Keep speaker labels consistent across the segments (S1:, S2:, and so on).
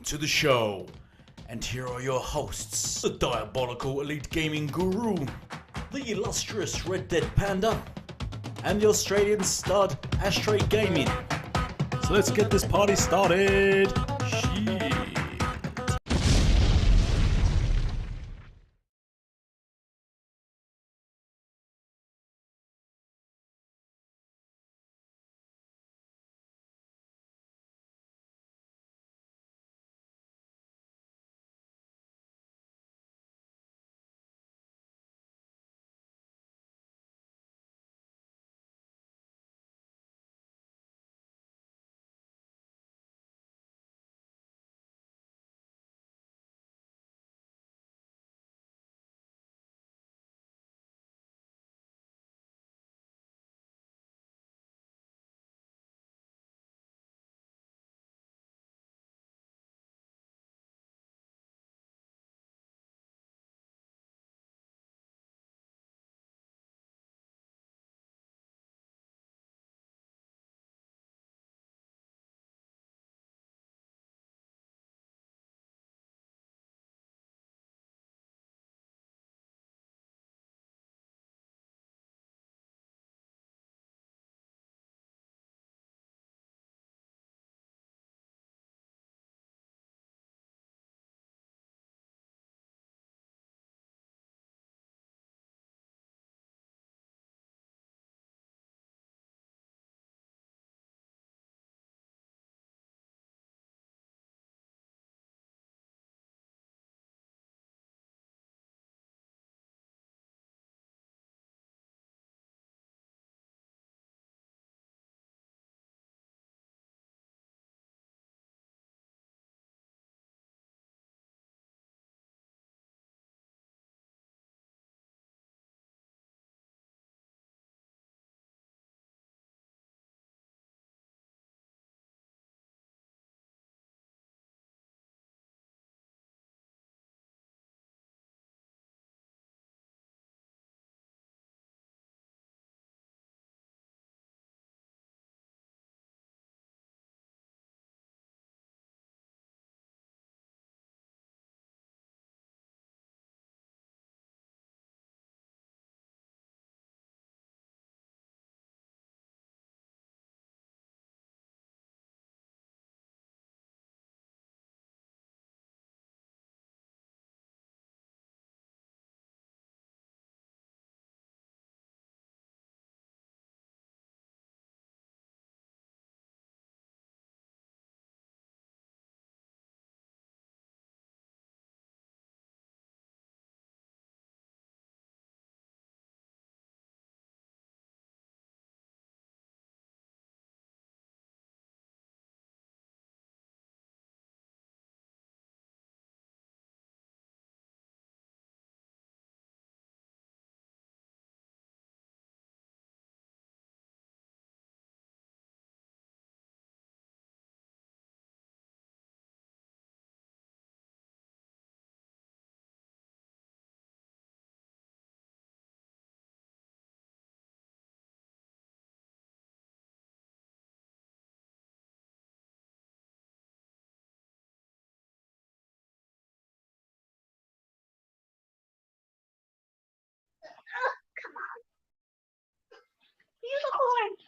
S1: to the show. And here are your hosts, the diabolical elite gaming guru, the illustrious Red Dead Panda, and the Australian stud Ashtray Gaming. So let's get this party started. Shit.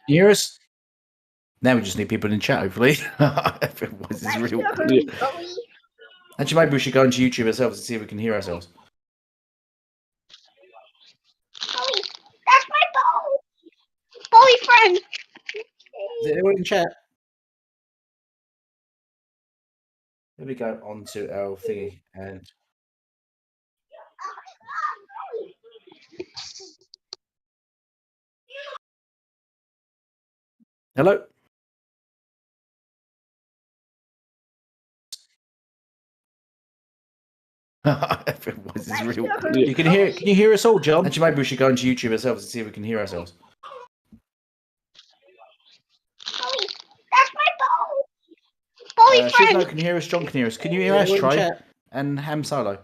S2: You hear us? Now we just need people in chat, hopefully. This is really awkward. Actually, maybe we should go into YouTube ourselves and see if we can hear ourselves.
S3: Bowie, that's my Bowie friend.
S2: Is it everyone in chat? Let me go on to our thingy and. Hello? This is really awkward. You can you hear us all, John? Actually, maybe we should go into YouTube ourselves and see if we can hear ourselves.
S3: Bowie, that's my Bowie friend.
S2: Shizno can hear us, John can hear us. Can you hear Ashtray and Ham Solo?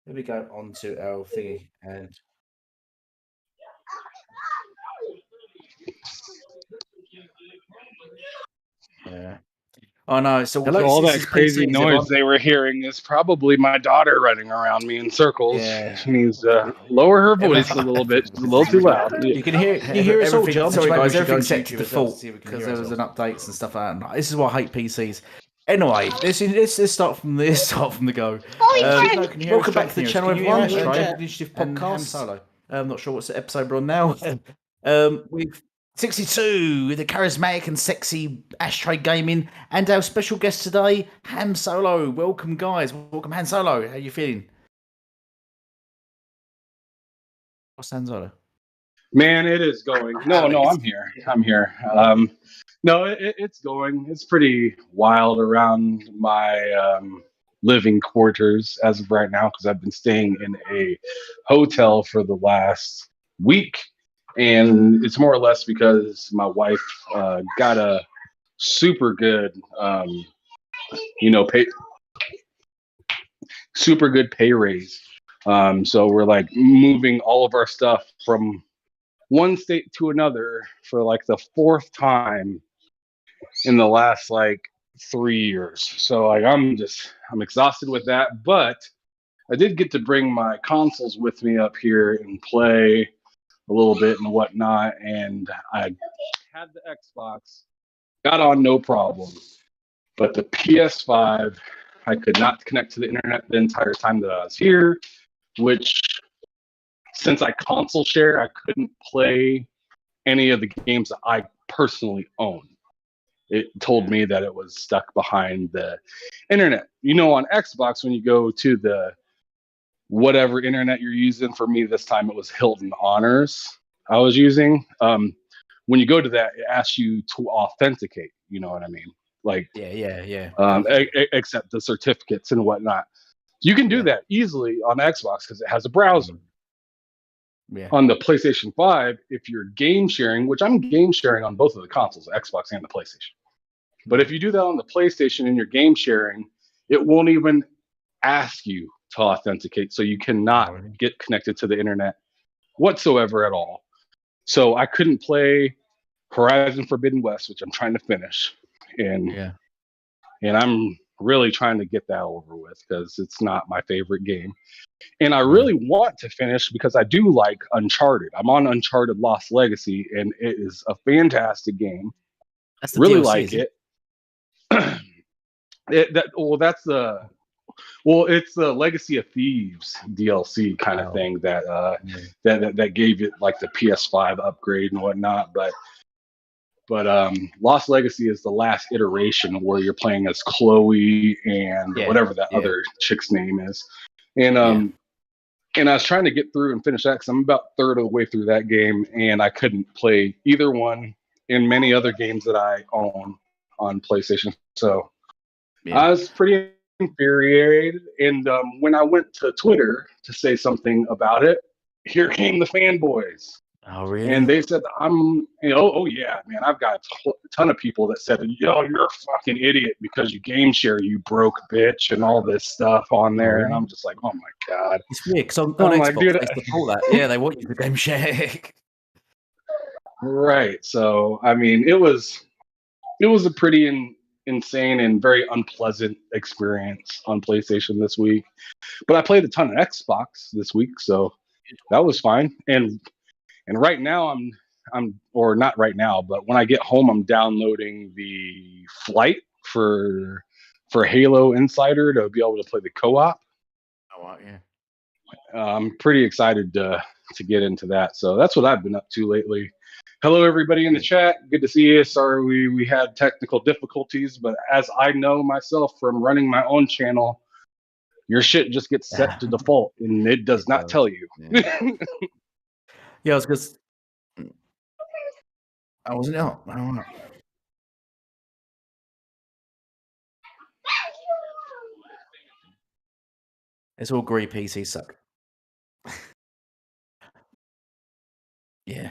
S2: Let me go on to our thingy and. Yeah. Oh no! So
S4: all that crazy noise they were hearing is probably my daughter running around me in circles.
S2: Yeah.
S4: She needs to lower her voice a little bit. It's a little too loud.
S2: You can hear us all, John. Sorry, guys. Everything's set to default because there was an updates and stuff like that. This is why I hate PCs. Anyway, let's start from the go. Welcome back to the channel, everyone. Initiative podcast. I'm not sure what's the episode we're on now. We've 62 with the charismatic and sexy Ashtray Gaming and our special guest today, Ham Solo. Welcome, guys. Welcome, Han Solo. How you feeling? What's Han Solo?
S4: Man, it is going. No, I'm here. No, it's going. It's pretty wild around my living quarters as of right now because I've been staying in a hotel for the last week. And it's more or less because my wife got a super good, pay raise. So we're like moving all of our stuff from one state to another for like the fourth time in the last like 3 years. So like I'm exhausted with that, but I did get to bring my consoles with me up here and play a little bit and whatnot, and I had the Xbox, got on no problem, but the PS5 I could not connect to the internet the entire time that I was here, which since I console share, I couldn't play any of the games that I personally own. It told me that it was stuck behind the internet. On Xbox, when you go to the whatever internet you're using, for me this time it was Hilton Honors I was using. When you go to that, it asks you to authenticate. You know what I mean? Like
S2: yeah.
S4: Accept the certificates and whatnot. You can do that easily on Xbox because it has a browser. Yeah. On the PlayStation 5, if you're game sharing, which I'm game sharing on both of the consoles, Xbox and the PlayStation. But if you do that on the PlayStation and you're game sharing, it won't even ask you to authenticate. So you cannot get connected to the internet whatsoever at all. So I couldn't play Horizon Forbidden West, which I'm trying to finish. And I'm really trying to get that over with because it's not my favorite game. And I really want to finish because I do like Uncharted. I'm on Uncharted Lost Legacy, and it is a fantastic game.
S2: That's the
S4: really
S2: DLC,
S4: like it. It's the Legacy of Thieves DLC kind of thing that gave it like the PS5 upgrade and whatnot. But Lost Legacy is the last iteration where you're playing as Chloe and whatever that other chick's name is. And I was trying to get through and finish that because I'm about a third of the way through that game, and I couldn't play either one in many other games that I own on PlayStation. So I was pretty infuriated. And when I went to Twitter to say something about it, here came the fanboys.
S2: Oh, really?
S4: And they said, oh yeah, man, I've got a ton of people that said, yo, you're a fucking idiot because you game share, you broke bitch, and all this stuff on there.
S2: Really?
S4: And I'm just like, oh my God.
S2: It's weird because on Xbox, they support that. Yeah, they want you to game share.
S4: Right. So, I mean, it was a pretty insane and very unpleasant experience on PlayStation this week. But I played a ton of Xbox this week, so that was fine. And right now or not right now, but when I get home, I'm downloading the flight for Halo Insider to be able to play the co-op.
S2: Oh, wow, yeah.
S4: I'm pretty excited to get into that. So that's what I've been up to lately. Hello, everybody in the chat. Good to see you. Sorry we had technical difficulties, but as I know myself from running my own channel, your shit just gets set to default, and it does not tell you.
S2: Yeah, I was just. I wasn't out. I don't know. It's all agree PCs suck. Yeah.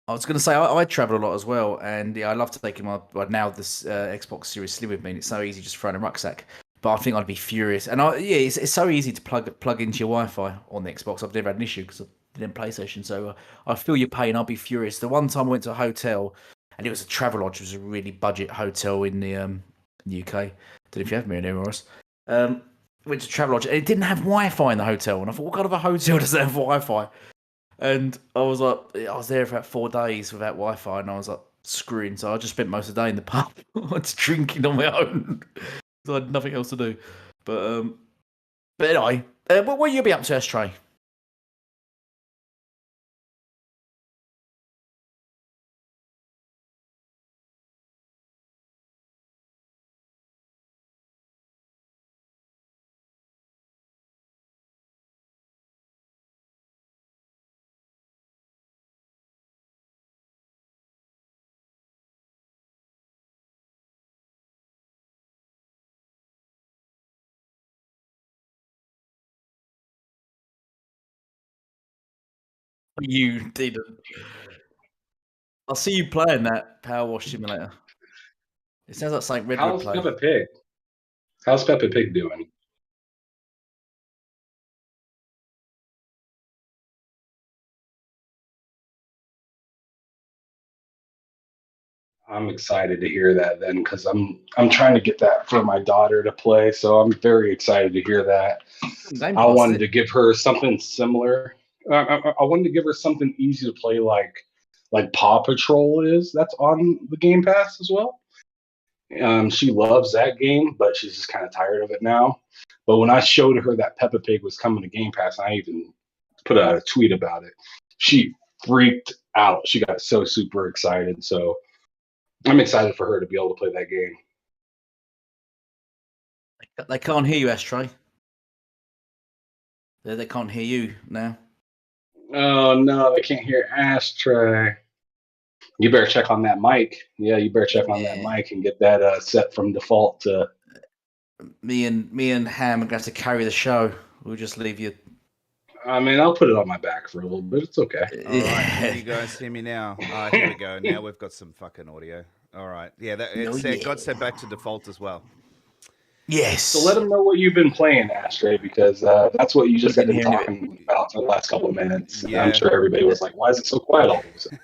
S2: I was going to say, I travel a lot as well, and I love taking now this Xbox Series Slim with me, and it's so easy just throwing a rucksack. But I think I'd be furious. And it's so easy to plug into your Wi-Fi on the Xbox. I've never had an issue because in PlayStation, so I feel your pain. I'll be furious. The one time I went to a hotel, and it was a Travelodge, it was a really budget hotel in the in the UK. Don't know if you have anywhere else. Went to Travelodge. It didn't have Wi-Fi in the hotel, and I thought, what kind of a hotel doesn't have Wi-Fi? And I was there for about 4 days without Wi-Fi, and I was like screwing. So I just spent most of the day in the pub, just drinking on my own. So I had nothing else to do. But anyway, what will you be up to, Ashtray? You didn't. I'll see you playing that Power Wash Simulator. It sounds like something Red would play.
S4: How's Peppa Pig? How's Peppa Pig doing? I'm excited to hear that then, because I'm trying to get that for my daughter to play. So I'm very excited to hear that. I wanted to give her something similar. I wanted to give her something easy to play, like Paw Patrol is. That's on the Game Pass as well. She loves that game, but she's just kind of tired of it now. But when I showed her that Peppa Pig was coming to Game Pass, I even put out a tweet about it. She freaked out. She got so super excited. So I'm excited for her to be able to play that game.
S2: They can't hear you, Ashtray. They can't hear you now.
S4: Oh no, they can't hear Ashtray. You better check on that mic. Yeah, you better check on that mic and get that set from default to.
S2: Me and Ham are going to have to carry the show. We'll just leave you.
S4: I mean, I'll put it on my back for a little bit. It's okay.
S5: All right, can you guys hear me now? Here we go. Now we've got some fucking audio. All right. Yeah, it got set back to default as well.
S2: Yes.
S4: So let them know what you've been playing, Ashtray, because that's what you just got been talking about for the last couple of minutes. Yeah. I'm sure everybody was like, "Why is it so quiet all of a sudden?"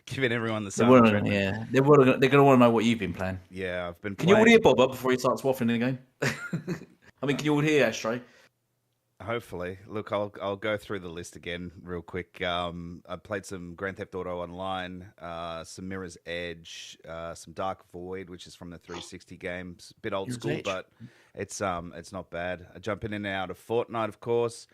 S5: Giving everyone the same.
S2: Yeah, they're going to want to know what you've been playing.
S5: Yeah, I've been.
S2: Can you all hear Bob up before he starts waffling in the game? I mean, can you all hear Ashtray?
S5: Hopefully. Look, I'll go through the list again real quick. I played some Grand Theft Auto Online, some Mirror's Edge, some Dark Void, which is from the 360 games. Bit old school, but it's not bad. I jump in and out of Fortnite, of course.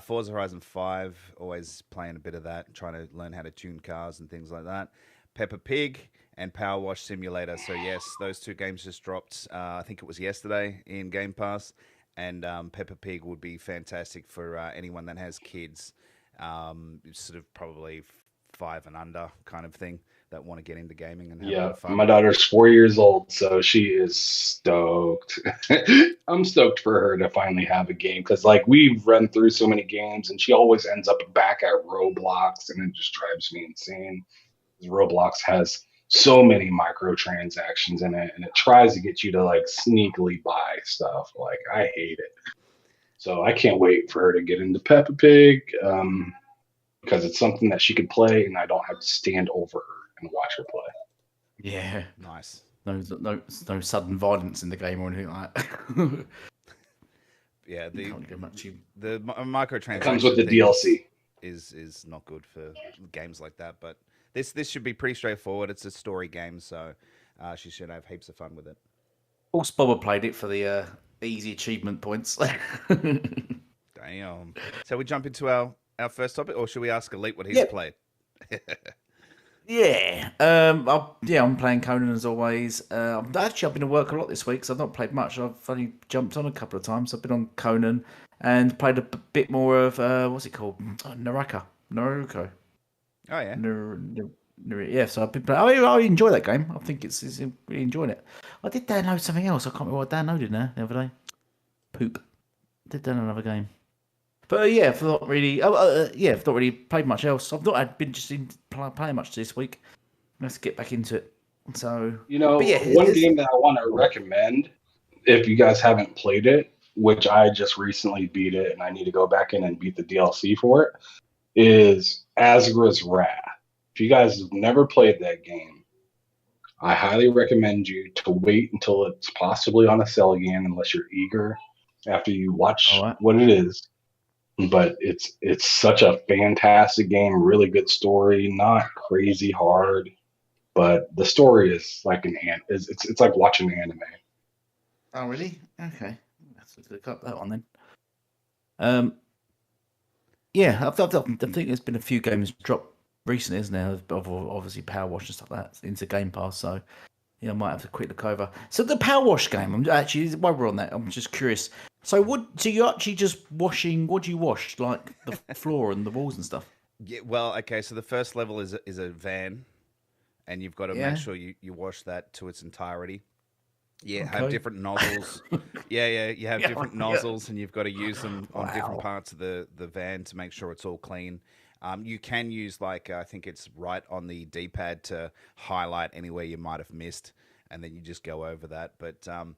S5: Forza Horizon 5, always playing a bit of that, trying to learn how to tune cars and things like that. Peppa Pig and Power Wash Simulator. So yes, those two games just dropped. I think it was yesterday in Game Pass. And Peppa Pig would be fantastic for anyone that has kids, sort of probably 5 and under kind of thing, that want to get into gaming and have a lot of fun.
S4: My daughter's 4 years old, so she is stoked. I'm stoked for her to finally have a game, because like we've run through so many games, and she always ends up back at Roblox, and it just drives me insane. Roblox has so many microtransactions in it, and it tries to get you to like sneakily buy stuff. Like, I hate it. So I can't wait for her to get into Peppa Pig, because it's something that she could play, and I don't have to stand over her and watch her play.
S2: Yeah,
S5: nice.
S2: No sudden violence in the game or anything like that.
S5: Yeah, the microtransactions
S4: comes with the DLC
S5: is not good for games like that, but this should be pretty straightforward. It's a story game, so she should have heaps of fun with it.
S2: Also, Bob played it for the easy achievement points.
S5: Damn. So we jump into our first topic, or should we ask Elite what he's played?
S2: Yeah. I'm playing Conan as always. I've been to work a lot this week, so I've not played much. I've only jumped on a couple of times. I've been on Conan and played a bit more of what's it called? Naruto.
S5: Oh yeah.
S2: Yeah, so I've been playing. I enjoy that game. I think it's really enjoying it. I did download something else. I can't remember what I downloaded now the other day. Poop. I did download another game. But I've not really. I've not really played much else. I've not been just playing much this week. Let's get back into it. So
S4: one game that I want to recommend, if you guys haven't played it, which I just recently beat it, and I need to go back in and beat the DLC for it, is Asgra's Wrath. If you guys have never played that game, I highly recommend you to wait until it's possibly on a sale again, unless you're eager after you watch what it is. But it's such a fantastic game, really good story, not crazy hard, but the story is like it's like watching an anime.
S2: Oh, really? Okay, let's look up that one then. Yeah, I think there's been a few games dropped recently, isn't there? Obviously, Power Wash and stuff like that into Game Pass, so I might have to quick look over. So the Power Wash game, I'm actually, while we're on that, I'm just curious. So so you actually just washing? What do you wash? Like the floor and the walls and stuff?
S5: Yeah. Well, okay. So the first level is a van, and you've got to make sure you wash that to its entirety. Yeah, have different nozzles. You have different nozzles, and you've got to use them on different parts of the van to make sure it's all clean. You can use I think it's right on the D-pad to highlight anywhere you might have missed, and then you just go over that. But
S2: wow,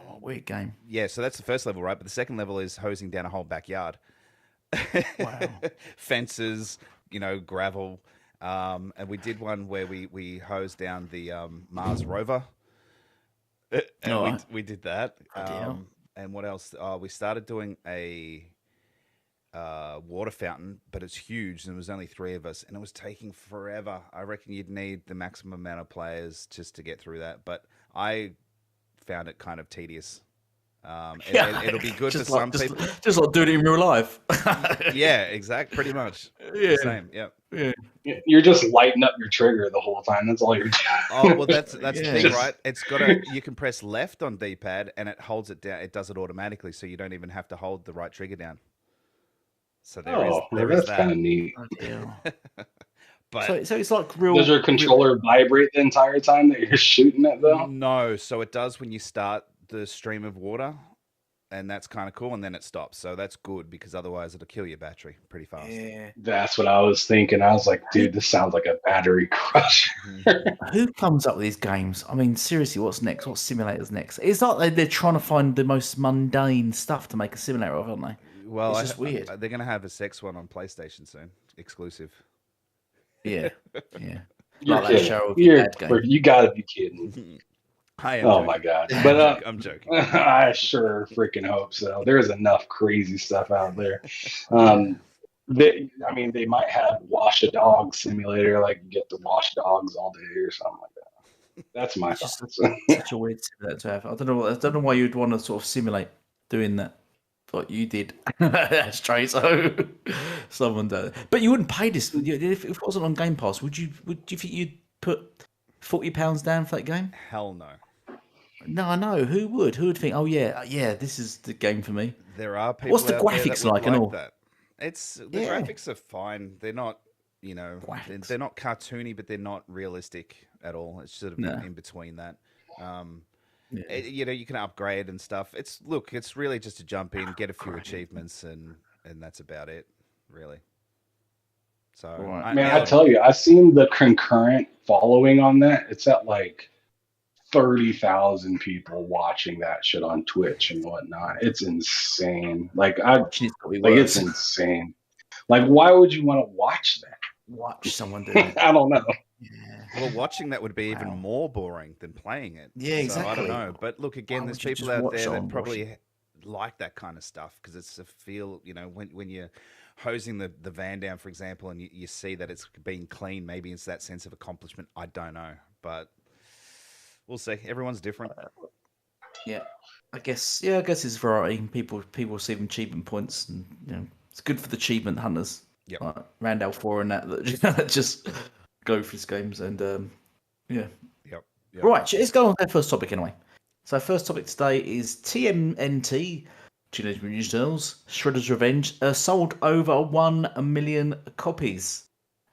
S2: what a weird game.
S5: Yeah, so that's the first level, right? But the second level is hosing down a whole backyard.
S2: Wow.
S5: Fences, gravel. And we did one where we hosed down the Mars rover. And we did that. And what else? We started doing a water fountain, but it's huge, and there was only 3 of us, and it was taking forever. I reckon you'd need the maximum amount of players just to get through that, but I found it kind of tedious. It'll be good for some people.
S2: Just like doing it in real life.
S5: Yeah, exactly. Pretty much. Yeah. Same. Yeah.
S4: You're just lighting up your trigger the whole time. That's all you're doing.
S5: Oh well, that's the thing, right? It's you can press left on D-pad and it holds it down. It does it automatically, so you don't even have to hold the right trigger down. So that's
S4: kind of neat.
S5: But
S2: so it's like real.
S4: Does your controller vibrate the entire time that you're shooting it though?
S5: No, so it does when you start the stream of water, and that's kind of cool, and then it stops. So that's good, because otherwise it'll kill your battery pretty fast.
S2: Yeah,
S4: that's what I was thinking. I was like, dude, this sounds like a battery crusher.
S2: Who comes up with these games? I mean, seriously, what's next? What simulators next? It's like they're trying to find the most mundane stuff to make a simulator of, aren't they?
S5: Well,
S2: it's just weird.
S5: They're going to have a sex one on PlayStation soon, exclusive.
S2: Yeah.
S4: You're kidding. You got to be kidding.
S5: Oh
S4: my god! But
S5: I'm joking.
S4: I sure freaking hope so. There's enough crazy stuff out there. They might have wash a dog simulator, like you get to wash dogs all day or something like that. That's my thoughts.
S2: Such a weird simulator to have. I don't know why you'd want to sort of simulate doing that. What you did. That's straight. So someone does. But you wouldn't pay this if it wasn't on Game Pass. Would you think you'd put £40 down for that game?
S5: Hell no.
S2: No, I know. Who would? Who would think? Oh yeah, this is the game for me.
S5: There are people.
S2: What's the graphics like and all?
S5: That. Graphics are fine. They're not, they're not cartoony, but they're not realistic at all. It's sort of in between that. You can upgrade and stuff. It's really just to jump in, get a few achievements, and that's about it, really. So,
S4: I tell you, I've seen the concurrent following on that. It's at like 30,000 people watching that shit on Twitch and whatnot. It's insane. It's insane. Like, why would you want to watch that?
S2: Watch someone do it.
S4: I don't know.
S2: Yeah.
S5: Well, watching that would be even more boring than playing it.
S2: Yeah, exactly.
S5: So I don't know. But look, again, there's people out there that probably like that kind of stuff, because it's a feel, when you're hosing the van down, for example, and you see that it's being clean, maybe it's that sense of accomplishment. I don't know. But we'll see. Everyone's different.
S2: Yeah. I guess it's variety. People receive achievement points, and it's good for the achievement hunters.
S5: Yeah.
S2: Like Randall 4 and that just go for these games, and
S5: Yep.
S2: Right, let's go on to our first topic anyway. So our first topic today is TMNT Shredder's Revenge sold over 1 million copies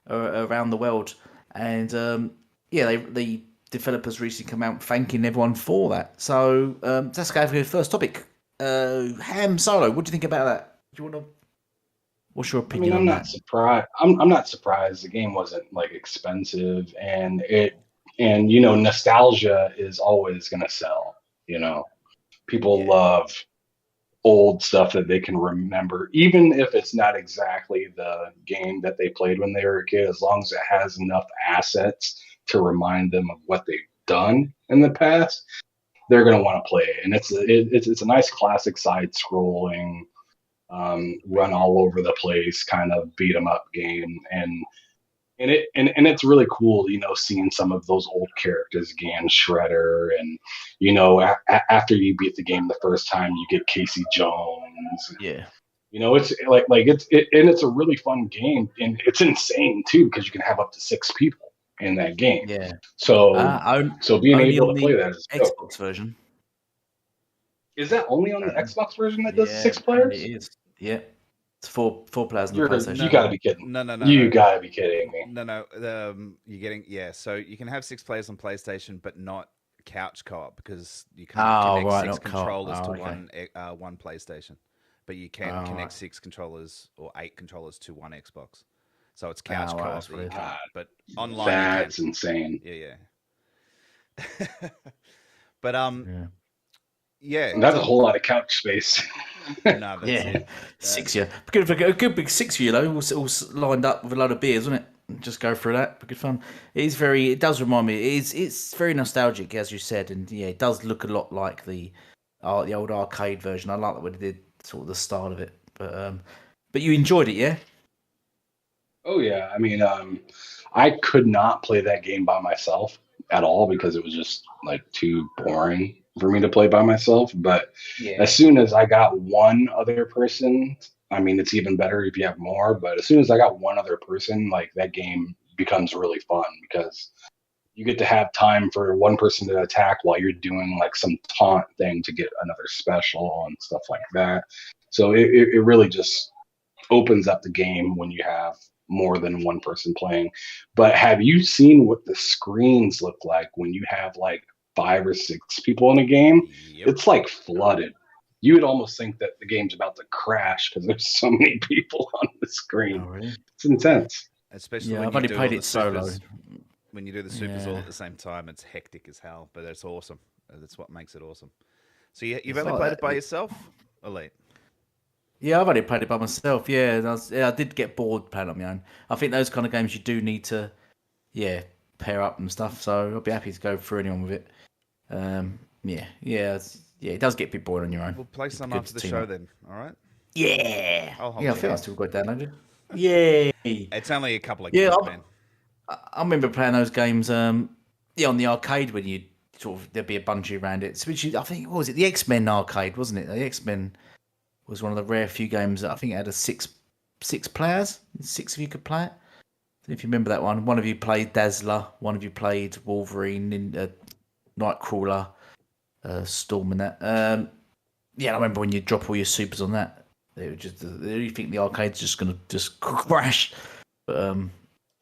S2: around the world, and the developers recently come out thanking everyone for that. So let's go for the first topic. Ham Solo, what do you think about that? Do you want to? What's your opinion?
S4: I'm not surprised. I'm not surprised. The game wasn't expensive, and nostalgia is always going to sell. People love old stuff that they can remember, even if it's not exactly the game that they played when they were a kid. As long as it has enough assets to remind them of what they've done in the past, they're going to want to play it. And it's a nice classic side-scrolling, run all over the place kind of beat 'em up game, and it's really cool, seeing some of those old characters again, Shredder, and after you beat the game the first time, you get Casey Jones.
S2: Yeah.
S4: It's and it's a really fun game, and it's insane too because you can have up to 6 people in that game.
S2: Yeah.
S4: So being
S2: only
S4: able
S2: on
S4: to play
S2: the
S4: that is
S2: Xbox
S4: dope.
S2: version.
S4: Is that only on the Xbox version that does
S2: Yeah,
S4: 6 players?
S2: It is. Yeah. It's four players on the
S4: You
S2: PlayStation.
S4: gotta be kidding.
S5: No.
S4: You gotta be kidding me.
S5: No. You're getting So you can have 6 players on PlayStation, but not couch co-op because you can't connect 6 controllers to one PlayStation, but you can connect 6 controllers or 8 controllers to one Xbox. So it's couch co-op that you can't, but online
S4: that's
S5: you can.
S4: Insane.
S5: Yeah. But
S4: that's a whole lot of couch space.
S5: No, that's it.
S2: 6 year, a good big 6 year though, all lined up with a load of beers, wasn't it? Just go through that, good fun. It does remind me. It's very nostalgic, as you said, and it does look a lot like the old arcade version. I like the way they did sort of the style of it, but you enjoyed it, yeah?
S4: Oh yeah, I mean, I could not play that game by myself at all because it was just like too boring for me to play by myself. But as soon as I got one other person, I mean, it's even better if you have more. But as soon as I got one other person, like that game becomes really fun because you get to have time for one person to attack while you're doing like some taunt thing to get another special and stuff like that. So it really just opens up the game when you have more than one person playing. But have you seen what the screens look like when you have like 5 or 6 people in a game?
S5: Yep.
S4: It's like flooded. You would almost think that the game's about to crash because there's so many people on the screen.
S2: Oh, really?
S4: It's intense.
S5: Especially when
S2: I've
S5: you
S2: only
S5: do
S2: played
S5: all
S2: it
S5: the
S2: solo.
S5: supers. When you do the supers all at the same time, it's hectic as hell, but it's awesome. That's what makes it awesome. So you've only played it by yourself, Elite?
S2: Yeah, I've only played it by myself. Yeah, I did get bored playing on my own. I think those kind of games you do need to, pair up and stuff. So I'll be happy to go through anyone with it. It does get a bit bored on your own.
S5: We'll play some after the show then. All right.
S2: Yeah. I think I still got it downloaded.
S5: Yay! It's only a couple of games, man.
S2: I remember playing those games. On the arcade when you there'd be a bunch around it. Which I think what was it, the X-Men arcade, wasn't it? The X-Men was one of the rare few games that I think it had a six players. 6 of you could play it. If you remember that one, one of you played Dazzler, one of you played Wolverine, Nightcrawler, Storm, and that. I remember when you drop all your supers on that, it was just you think the arcade's just gonna just crash. But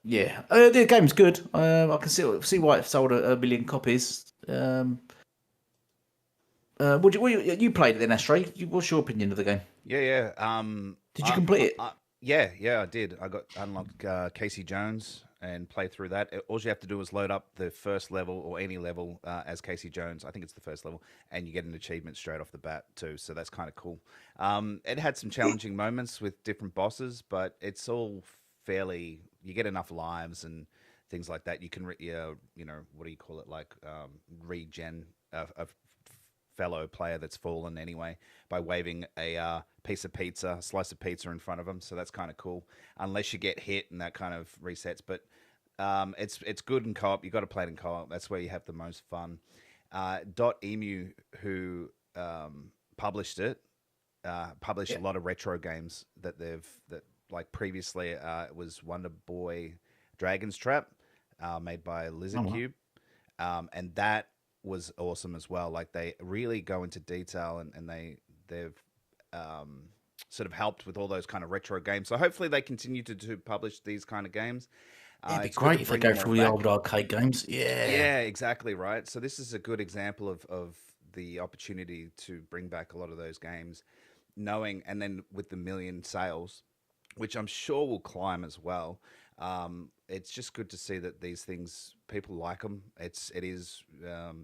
S2: the game's good. I can see why it sold a million copies. You played it then, Astray? What's your opinion of the game?
S5: Yeah.
S2: Did you complete it?
S5: Yeah, I did. I got unlocked Casey Jones and play through that. All you have to do is load up the first level or any level as Casey Jones. I think it's the first level, and you get an achievement straight off the bat too. So that's kind of cool. It had some challenging moments with different bosses, but it's all fairly. You get enough lives and things like that. You can, what do you call it? Like regen a fellow player that's fallen anyway by waving a slice of pizza in front of them. So that's kind of cool. Unless you get hit and that kind of resets, but it's good in co-op. You got to play it in co-op. That's where you have the most fun. Dotemu, who published it, published a lot of retro games that like previously it was Wonder Boy Dragon's Trap, made by Lizard Cube, and that was awesome as well. Like they really go into detail and they've sort of helped with all those kind of retro games. So hopefully they continue to publish these kind of games.
S2: It'd be great if they go through the old arcade games.
S5: Yeah, exactly right. So this is a good example of the opportunity to bring back a lot of those games, knowing, and then with the million sales, which I'm sure will climb as well. It's just good to see that these things, people like them. It is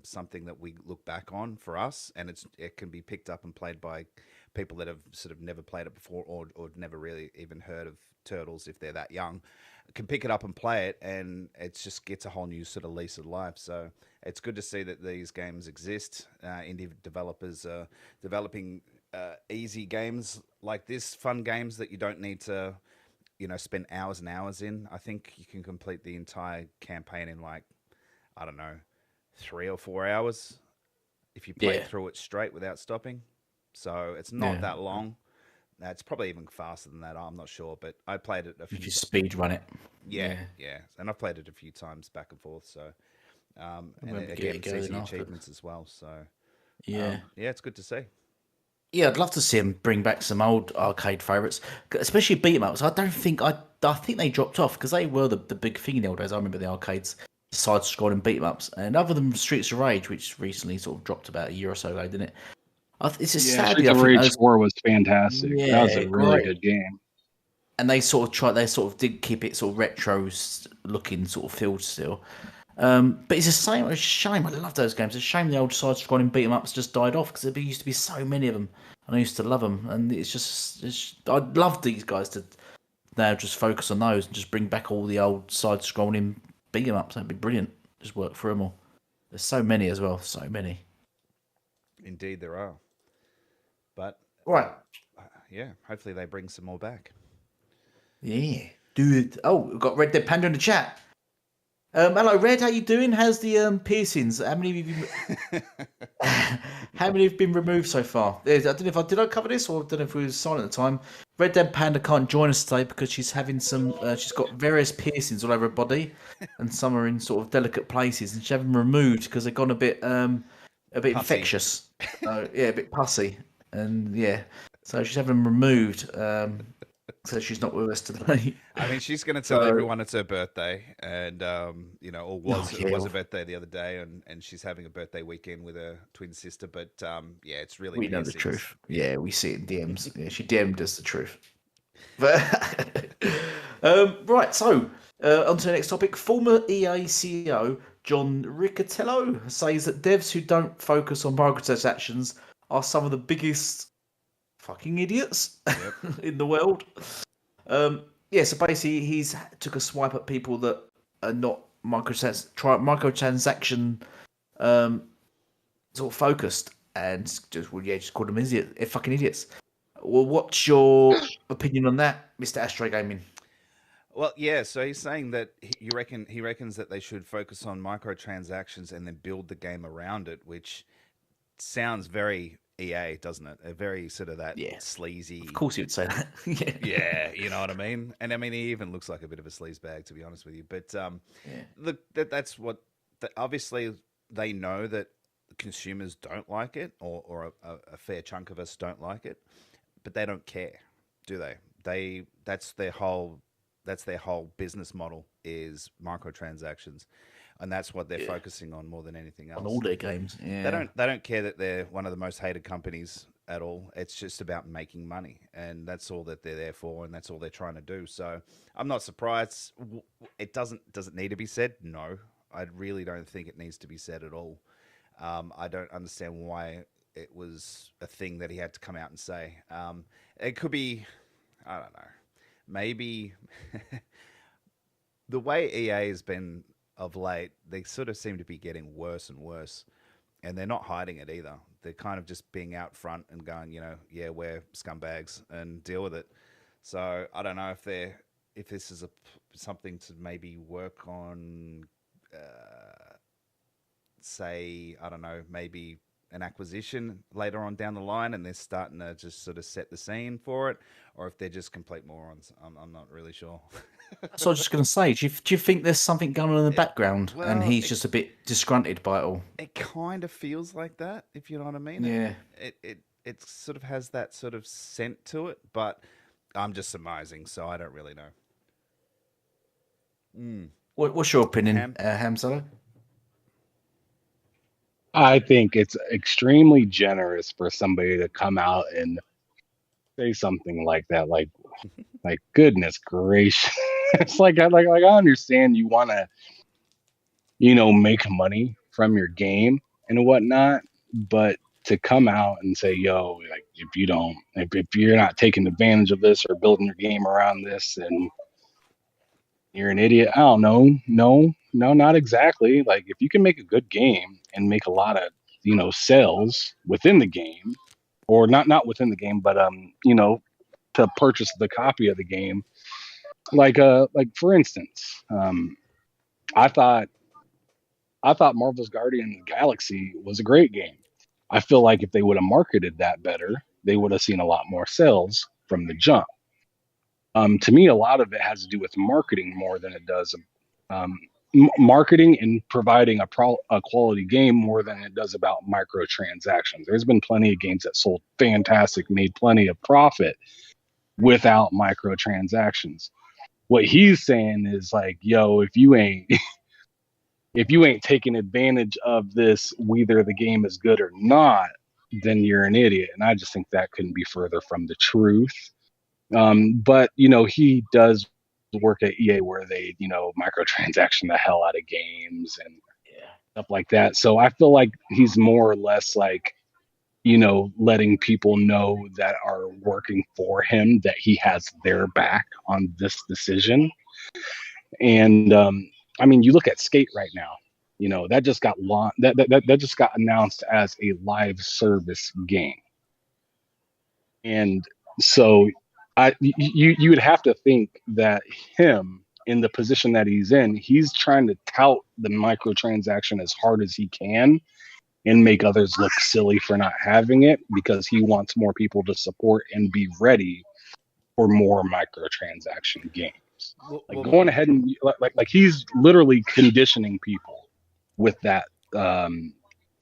S5: something that we look back on for us, and it can be picked up and played by people that have sort of never played it before or never really even heard of Turtles if they're that young. can pick it up and play it, and it just gets a whole new sort of lease of life. So it's good to see that these games exist. Indie developers are developing easy games like this, fun games that you don't need to, spend hours and hours in. I think you can complete the entire campaign in like, I don't know, 3 or 4 hours if you play through it straight without stopping. So it's not that long. It's probably even faster than that. I'm not sure, but I played it a few.
S2: If you speed run it.
S5: Yeah, and I've played it a few times back and forth. So, and again, it's easy achievements as well. So, it's good to see.
S2: Yeah, I'd love to see them bring back some old arcade favourites, especially beat 'em ups. I think they dropped off because they were the big thing in the old days. I remember the arcades, side-scrolling beat 'em ups, and other than Streets of Rage, which recently sort of dropped about a year or so ago, didn't it? It's just sadly,
S4: Streets of Rage 4 was fantastic. Yeah, that was a really good game.
S2: And they sort of did keep it sort of retro looking sort of feel still. But it's a shame. I love those games. It's a shame the old side-scrolling beat 'em ups just died off because there used to be so many of them, and I used to love them. And I'd love these guys to now just focus on those and just bring back all the old side-scrolling beat 'em ups. That'd be brilliant. Just work for them all. There's so many as well. So many.
S5: Indeed, there are. But hopefully they bring some more back.
S2: Yeah, do it. Oh, we've got Red Dead Panda in the chat. Hello, Red. How you doing? How's the piercings? How many have been removed so far? I don't know if did I cover this, or I don't know if we were silent at the time. Red Dead Panda can't join us today because she's having some. She's got various piercings all over her body, and some are in sort of delicate places, and she's having them removed because they've gone a bit infectious. A bit pussy, and so she's having them removed. So she's not with us today.
S5: I mean, she's going to tell everyone it's her birthday, and it was a birthday the other day, and she's having a birthday weekend with her twin sister. But it's really
S2: we know the truth. Yeah, we see it in DMs. Yeah, she DM'd us the truth. But right, so on to the next topic. Former EA CEO John Riccitello says that devs who don't focus on microtransactions are some of the biggest fucking idiots in the world. So basically he's took a swipe at people that are not microtransaction sort of focused, and just called them fucking idiots. Well, what's your opinion on that, Mr. Astro Gaming?
S5: Well, so he's saying that he reckons that they should focus on microtransactions and then build the game around it, which sounds very EA, doesn't it? A very sort of that sleazy.
S2: Of course, he would say that.
S5: Yeah, you know what I mean. And I mean, he even looks like a bit of a sleaze bag, to be honest with you. But look, that's what. Obviously, they know that consumers don't like it, or a fair chunk of us don't like it, but they don't care, do they? That's their whole business model is microtransactions. And that's what they're focusing on more than anything else.
S2: On all their games. Yeah.
S5: They don't care that they're one of the most hated companies at all. It's just about making money, and that's all that they're there for, and that's all they're trying to do. So I'm not surprised. It doesn't need to be said. No, I really don't think it needs to be said at all. I don't understand why it was a thing that he had to come out and say. It could be, I don't know, maybe the way EA has been of late, they sort of seem to be getting worse and worse, and they're not hiding it either. They're kind of just being out front and going, we're scumbags and deal with it. So I don't know if this is something to maybe work on, say, I don't know, maybe an acquisition later on down the line, and they're starting to just sort of set the scene for it, or if they're just complete morons. I'm not really sure.
S2: So I was just going to say, do you think there's something going on in the background, and he's just a bit disgruntled by it all? It
S5: kind of feels like that, if you know what I mean.
S2: Yeah.
S5: It sort of has that sort of scent to it, but I'm just surmising, so I don't really know.
S2: What's your opinion, Hamzalo?
S4: I think it's extremely generous for somebody to come out and say something like that. Like goodness gracious. It's like I understand you want to, make money from your game and whatnot, but to come out and say, yo, like if you're not taking advantage of this or building your game around this, and you're an idiot. I don't know. No, not exactly. Like if you can make a good game and make a lot of, sales within the game, or not within the game, but to purchase the copy of the game. Like for instance, I thought Marvel's Guardian of the Galaxy was a great game. I feel like if they would have marketed that better, they would have seen a lot more sales from the jump. To me, a lot of it has to do with marketing more than it does marketing and providing a quality game more than it does about microtransactions. There's been plenty of games that sold fantastic, made plenty of profit without microtransactions. What he's saying is like, yo, if you ain't taking advantage of this, whether the game is good or not, then you're an idiot. And I just think that couldn't be further from the truth. But he does work at EA where they, microtransaction the hell out of games and stuff like that. So I feel like he's more or less like, letting people know that are working for him that he has their back on this decision. And I mean, you look at Skate right now. That just got that just got announced as a live service game. And so you would have to think that him in the position that he's in, he's trying to tout the microtransaction as hard as he can and make others look silly for not having it because he wants more people to support and be ready for more microtransaction games. Like going ahead and like he's literally conditioning people with that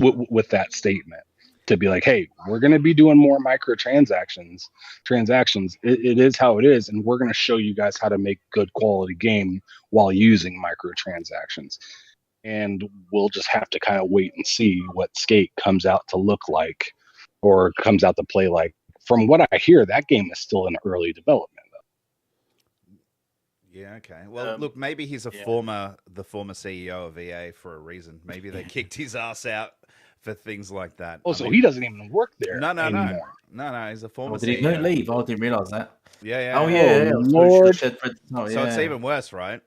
S4: with that statement to be like, hey, we're going to be doing more microtransactions. It is how it is, and we're going to show you guys how to make good quality game while using microtransactions. And we'll just have to kind of wait and see what Skate comes out to look like or comes out to play like. From what I hear, that game is still in early development.
S5: Yeah, okay. Well, look, maybe he's the former CEO of EA for a reason. Maybe they kicked his ass out for things like that.
S4: Oh, so he doesn't even work there anymore.
S5: No, he's a former CEO.
S2: Did he leave? I didn't realise that.
S5: Yeah.
S2: Oh, yeah.
S4: Lord.
S5: So it's even worse, right?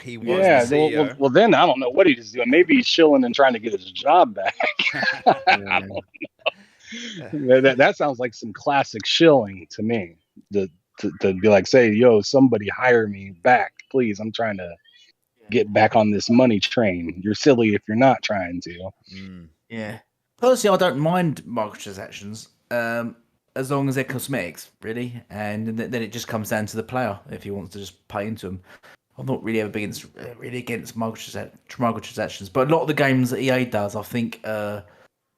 S5: He was the CEO.
S4: Well, then I don't know what he's doing. Maybe he's chilling and trying to get his job back. I don't know. That sounds like some classic shilling to me. To be like, say, yo, somebody hire me back, please. I'm trying to get back on this money train. You're silly if you're not trying to.
S2: Yeah. Personally, I don't mind microtransactions as long as they're cosmetics, really. And then it just comes down to the player if he wants to just pay into them. I'm not really ever against microtransactions. But a lot of the games that EA does, I think,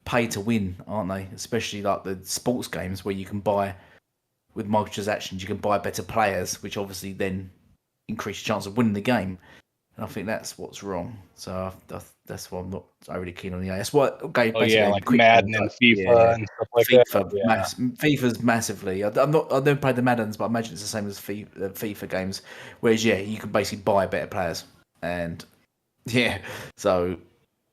S2: pay to win, aren't they? Especially like the sports games where you can buy, with microtransactions, you can buy better players, which obviously then increase your chance of winning the game. And I think that's what's wrong. So that's why I'm not overly keen on EA. That's what
S4: like Madden and FIFA and stuff like that.
S2: FIFA's massively. I've never played the Maddens, but I imagine it's the same as FIFA games. Whereas you can basically buy better players, and so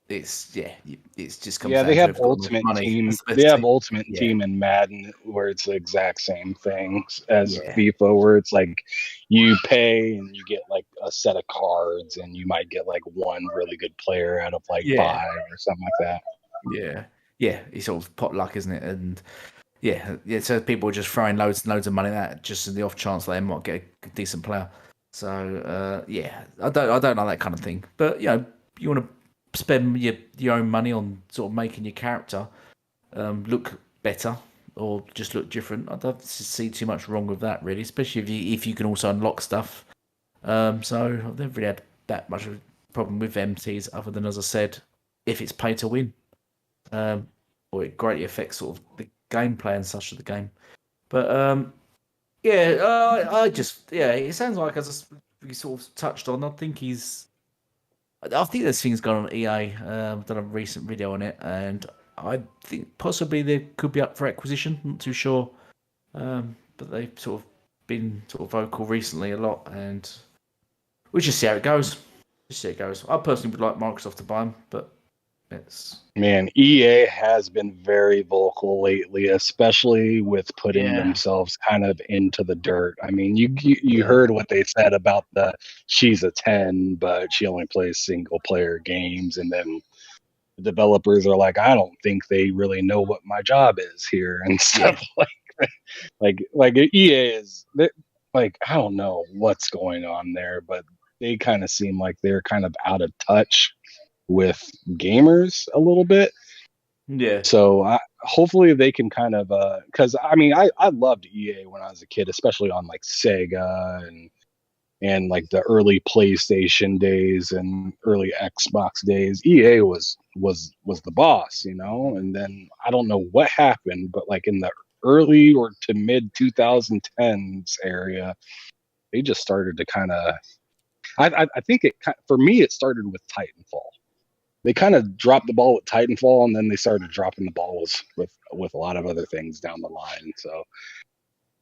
S2: it's just comes.
S4: Yeah, they have Ultimate Team. They have Ultimate Team in Madden, where it's the exact same thing as FIFA, where it's like you pay and you get like a set of cards, and you might get like one really good player out of like 5 or something like
S2: that. Yeah, it's sort of pot luck, isn't it? And so people are just throwing loads and loads of money at that just in the off chance they might get a decent player. So I don't like that kind of thing. But you want to spend your own money on sort of making your character look better or just look different. I don't see too much wrong with that, really, especially if you can also unlock stuff. So I've never really had that much of a problem with MTs, other than, as I said, if it's pay to win, or it greatly affects sort of the gameplay and such of the game. But it sounds like, as we sort of touched on, I think there's things going on at EA. I've done a recent video on it, and I think possibly they could be up for acquisition. Not too sure, but they've sort of been sort of vocal recently a lot, and we'll just see how it goes. I personally would like Microsoft to buy them, but
S4: Man, EA has been very vocal lately, especially with putting themselves kind of into the dirt. I mean, you heard what they said about she's a 10, but she only plays single player games, and then the developers are like, I don't think they really know what my job is here and stuff like EA is like, I don't know what's going on there, but they kind of seem like they're kind of out of touch with gamers a little bit.
S2: Yeah.
S4: So hopefully they can kind of, because I mean, I loved EA when I was a kid, especially on like Sega and like the early PlayStation days and early Xbox days. EA was the boss, you know. And then I don't know what happened, but like in the early or to mid 2010s area, they just started to kind of. I think for me it started with Titanfall. They kind of dropped the ball with Titanfall, and then they started dropping the balls with a lot of other things down the line. So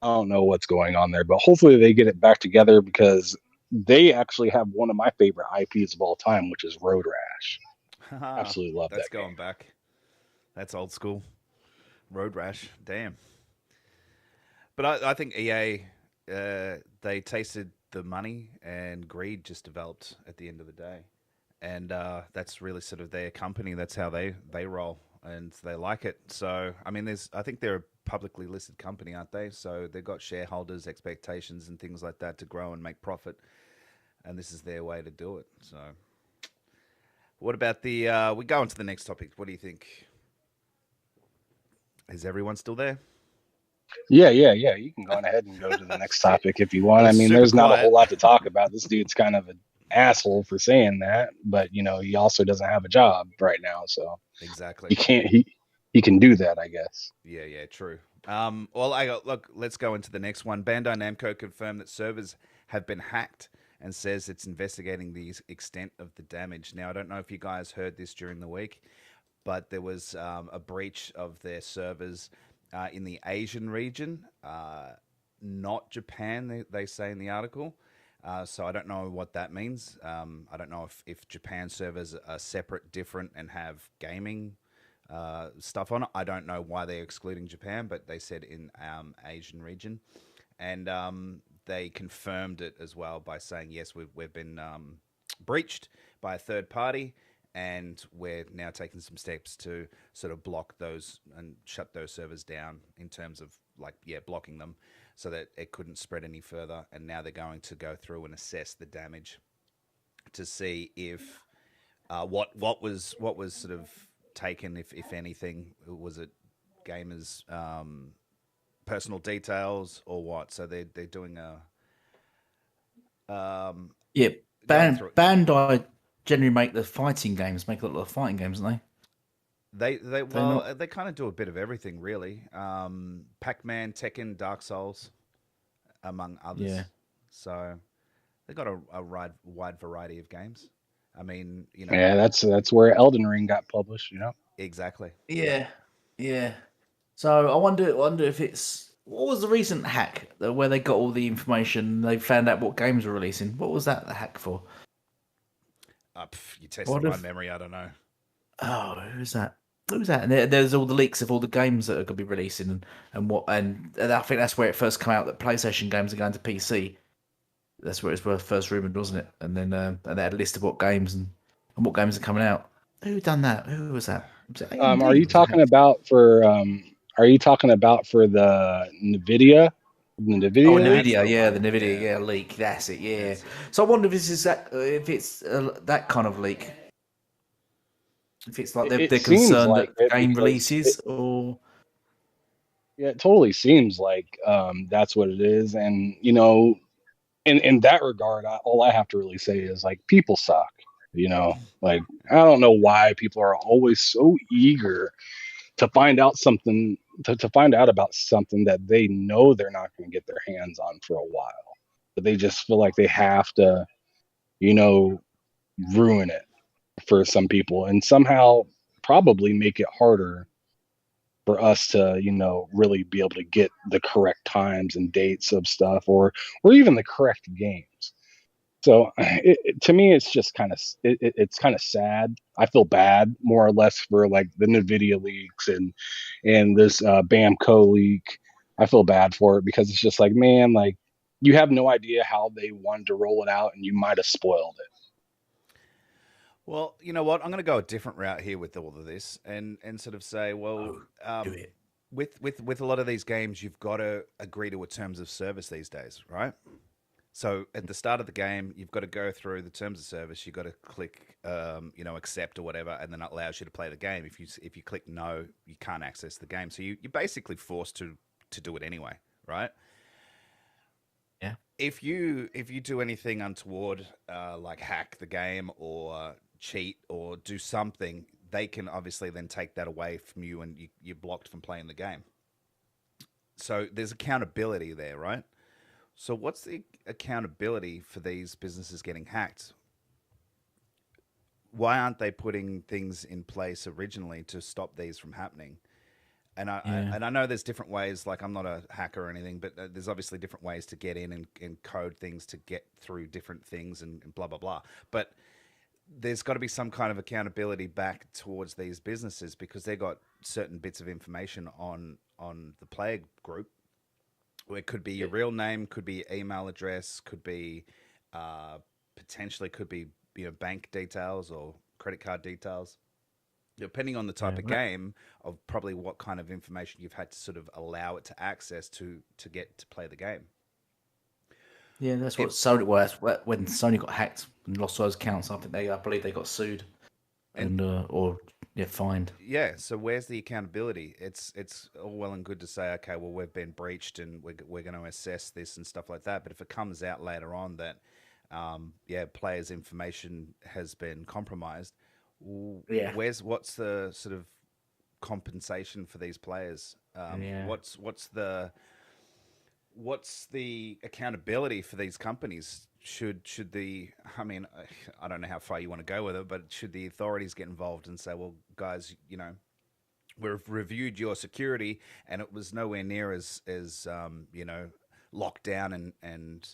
S4: I don't know what's going on there, but hopefully they get it back together, because they actually have one of my favorite IPs of all time, which is Road Rash. Absolutely love that.
S5: That's going back. That's old school. Road Rash. Damn. But I think EA, they tasted the money, and greed just developed at the end of the day. And that's really sort of their company. That's how they roll, and they like it. So, I mean, I think they're a publicly listed company, aren't they? So they've got shareholders' expectations and things like that to grow and make profit, and this is their way to do it. So, what about we go on to the next topic. What do you think? Is everyone still there?
S4: Yeah. You can go on ahead and go to the next topic if you want. I mean, there's not a whole lot to talk about. This dude's kind of an asshole for saying that, but you know, he also doesn't have a job right now, so
S5: exactly
S4: he can do that, I guess.
S5: Yeah, true. Well, look, let's go into the next one. Bandai Namco confirmed that servers have been hacked and says it's investigating the extent of the damage. Now, I don't know if you guys heard this during the week, but there was a breach of their servers in the Asian region, not Japan, they say in the article. So I don't know what that means. I don't know if Japan servers are separate, different, and have gaming stuff on it. I don't know why they're excluding Japan, but they said in Asian region. And they confirmed it as well by saying, yes, we've been breached by a third party, and we're now taking some steps to sort of block those and shut those servers down in terms of blocking them, so that it couldn't spread any further. And now they're going to go through and assess the damage to see if what was sort of taken, if anything. Was it gamers' personal details or what? So they're doing a
S2: Bandai generally make the fighting games, make a lot of fighting games, don't they?
S5: They kind of do a bit of everything, really. Pac-Man, Tekken, Dark Souls, among others. Yeah. So they've got a wide variety of games. I mean, you know.
S4: Yeah, that's where Elden Ring got published, you know.
S5: Exactly.
S2: Yeah. So I wonder if it's, what was the recent hack where they got all the information? They found out what games were releasing. What was that the hack for?
S5: You tested my memory. I don't know.
S2: Oh, who's that? And there's all the leaks of all the games that are going to be releasing, and I think that's where it first came out that PlayStation games are going to PC. That's where it was first rumored, wasn't it? And then and they had a list of what games and what games are coming out. Who done that? Who was that?
S4: Are you talking about for the NVIDIA?
S2: NVIDIA, the NVIDIA leak. That's it. Yeah. So I wonder if it's that kind of leak. If it's like they're concerned like that game releases, or
S4: it totally seems like that's what it is. And you know, in that regard, all I have to really say is like, people suck. You know, like, I don't know why people are always so eager to find out something, to find out about something that they know they're not going to get their hands on for a while, but they just feel like they have to, you know, ruin it for some people, and somehow probably make it harder for us to, you know, really be able to get the correct times and dates of stuff, or even the correct games. So to me, it's just kind of it's kind of sad. I feel bad more or less for like the Nvidia leaks and this Bamco leak. I feel bad for it because it's just like, man, like you have no idea how they wanted to roll it out, and you might have spoiled it.
S5: Well, you know what? I'm going to go a different route here with all of this, and sort of say, well,
S2: Do it.
S5: with a lot of these games, you've got to agree to a terms of service these days, right? So at the start of the game, you've got to go through the terms of service. You've got to click, accept or whatever, and then it allows you to play the game. If you click no, you can't access the game. So you're basically forced to do it anyway, right?
S2: Yeah.
S5: If you do anything untoward, like hack the game or cheat or do something, they can obviously then take that away from you, and you're blocked from playing the game. So there's accountability there, right? So what's the accountability for these businesses getting hacked? Why aren't they putting things in place originally to stop these from happening? And I know there's different ways. Like, I'm not a hacker or anything, but there's obviously different ways to get in and code things to get through different things and blah blah blah. But there's got to be some kind of accountability back towards these businesses, because they got certain bits of information on the player group. It could be your real name, could be email address, could be potentially could be bank details or credit card details, depending on the type of game, of probably what kind of information you've had to sort of allow it to access to get to play the game.
S2: Yeah, that's what Sony was when Sony got hacked and lost those accounts. I believe they got sued and fined.
S5: Yeah. So where's the accountability? It's all well and good to say, okay, well, we've been breached and we're going to assess this and stuff like that. But if it comes out later on that, players' information has been compromised, what's the sort of compensation for these players? What's the accountability for these companies? Should I mean, I don't know how far you want to go with it, but should the authorities get involved and say, well, guys, we've reviewed your security and it was nowhere near as locked down and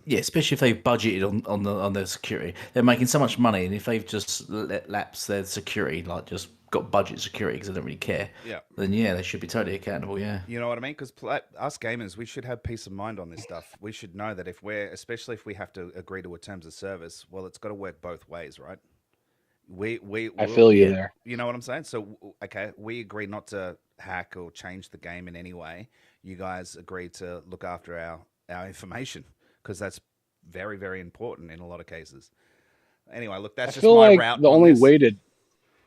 S2: especially if they've budgeted on their security. They're making so much money, and if they've just let lapse their security, like just got budget security because they don't really care, then they should be totally accountable.
S5: You know what I mean? Because us gamers, we should have peace of mind on this stuff. We should know that especially if we have to agree to a terms of service, well, it's got to work both ways, right?
S4: I feel you there.
S5: You know what I'm saying? So, okay, we agree not to hack or change the game in any way. You guys agree to look after our information, because that's very, very important in a lot of cases. Anyway, look, that's just my route.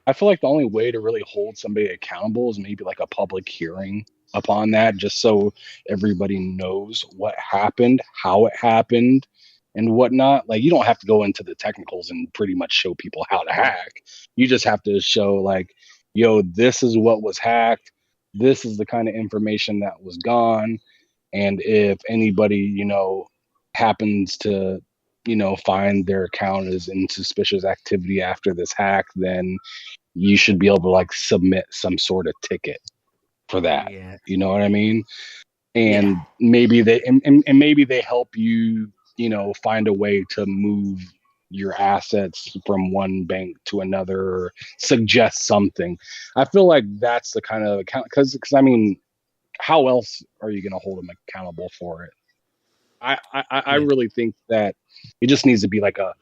S4: I feel like the only way to really hold somebody accountable is maybe like a public hearing upon that, just so everybody knows what happened, how it happened, and whatnot. Like, you don't have to go into the technicals and pretty much show people how to hack. You just have to show, like, yo, this is what was hacked. This is the kind of information that was gone. And if anybody, happens to, find their account is in suspicious activity after this hack, then you should be able to like submit some sort of ticket for that.
S2: Yeah.
S4: You know what I mean? And maybe they help you, find a way to move your assets from one bank to another, or suggest something. I feel like that's the kind of account, because I mean, how else are you going to hold them accountable for it? I really think that it just needs to be like a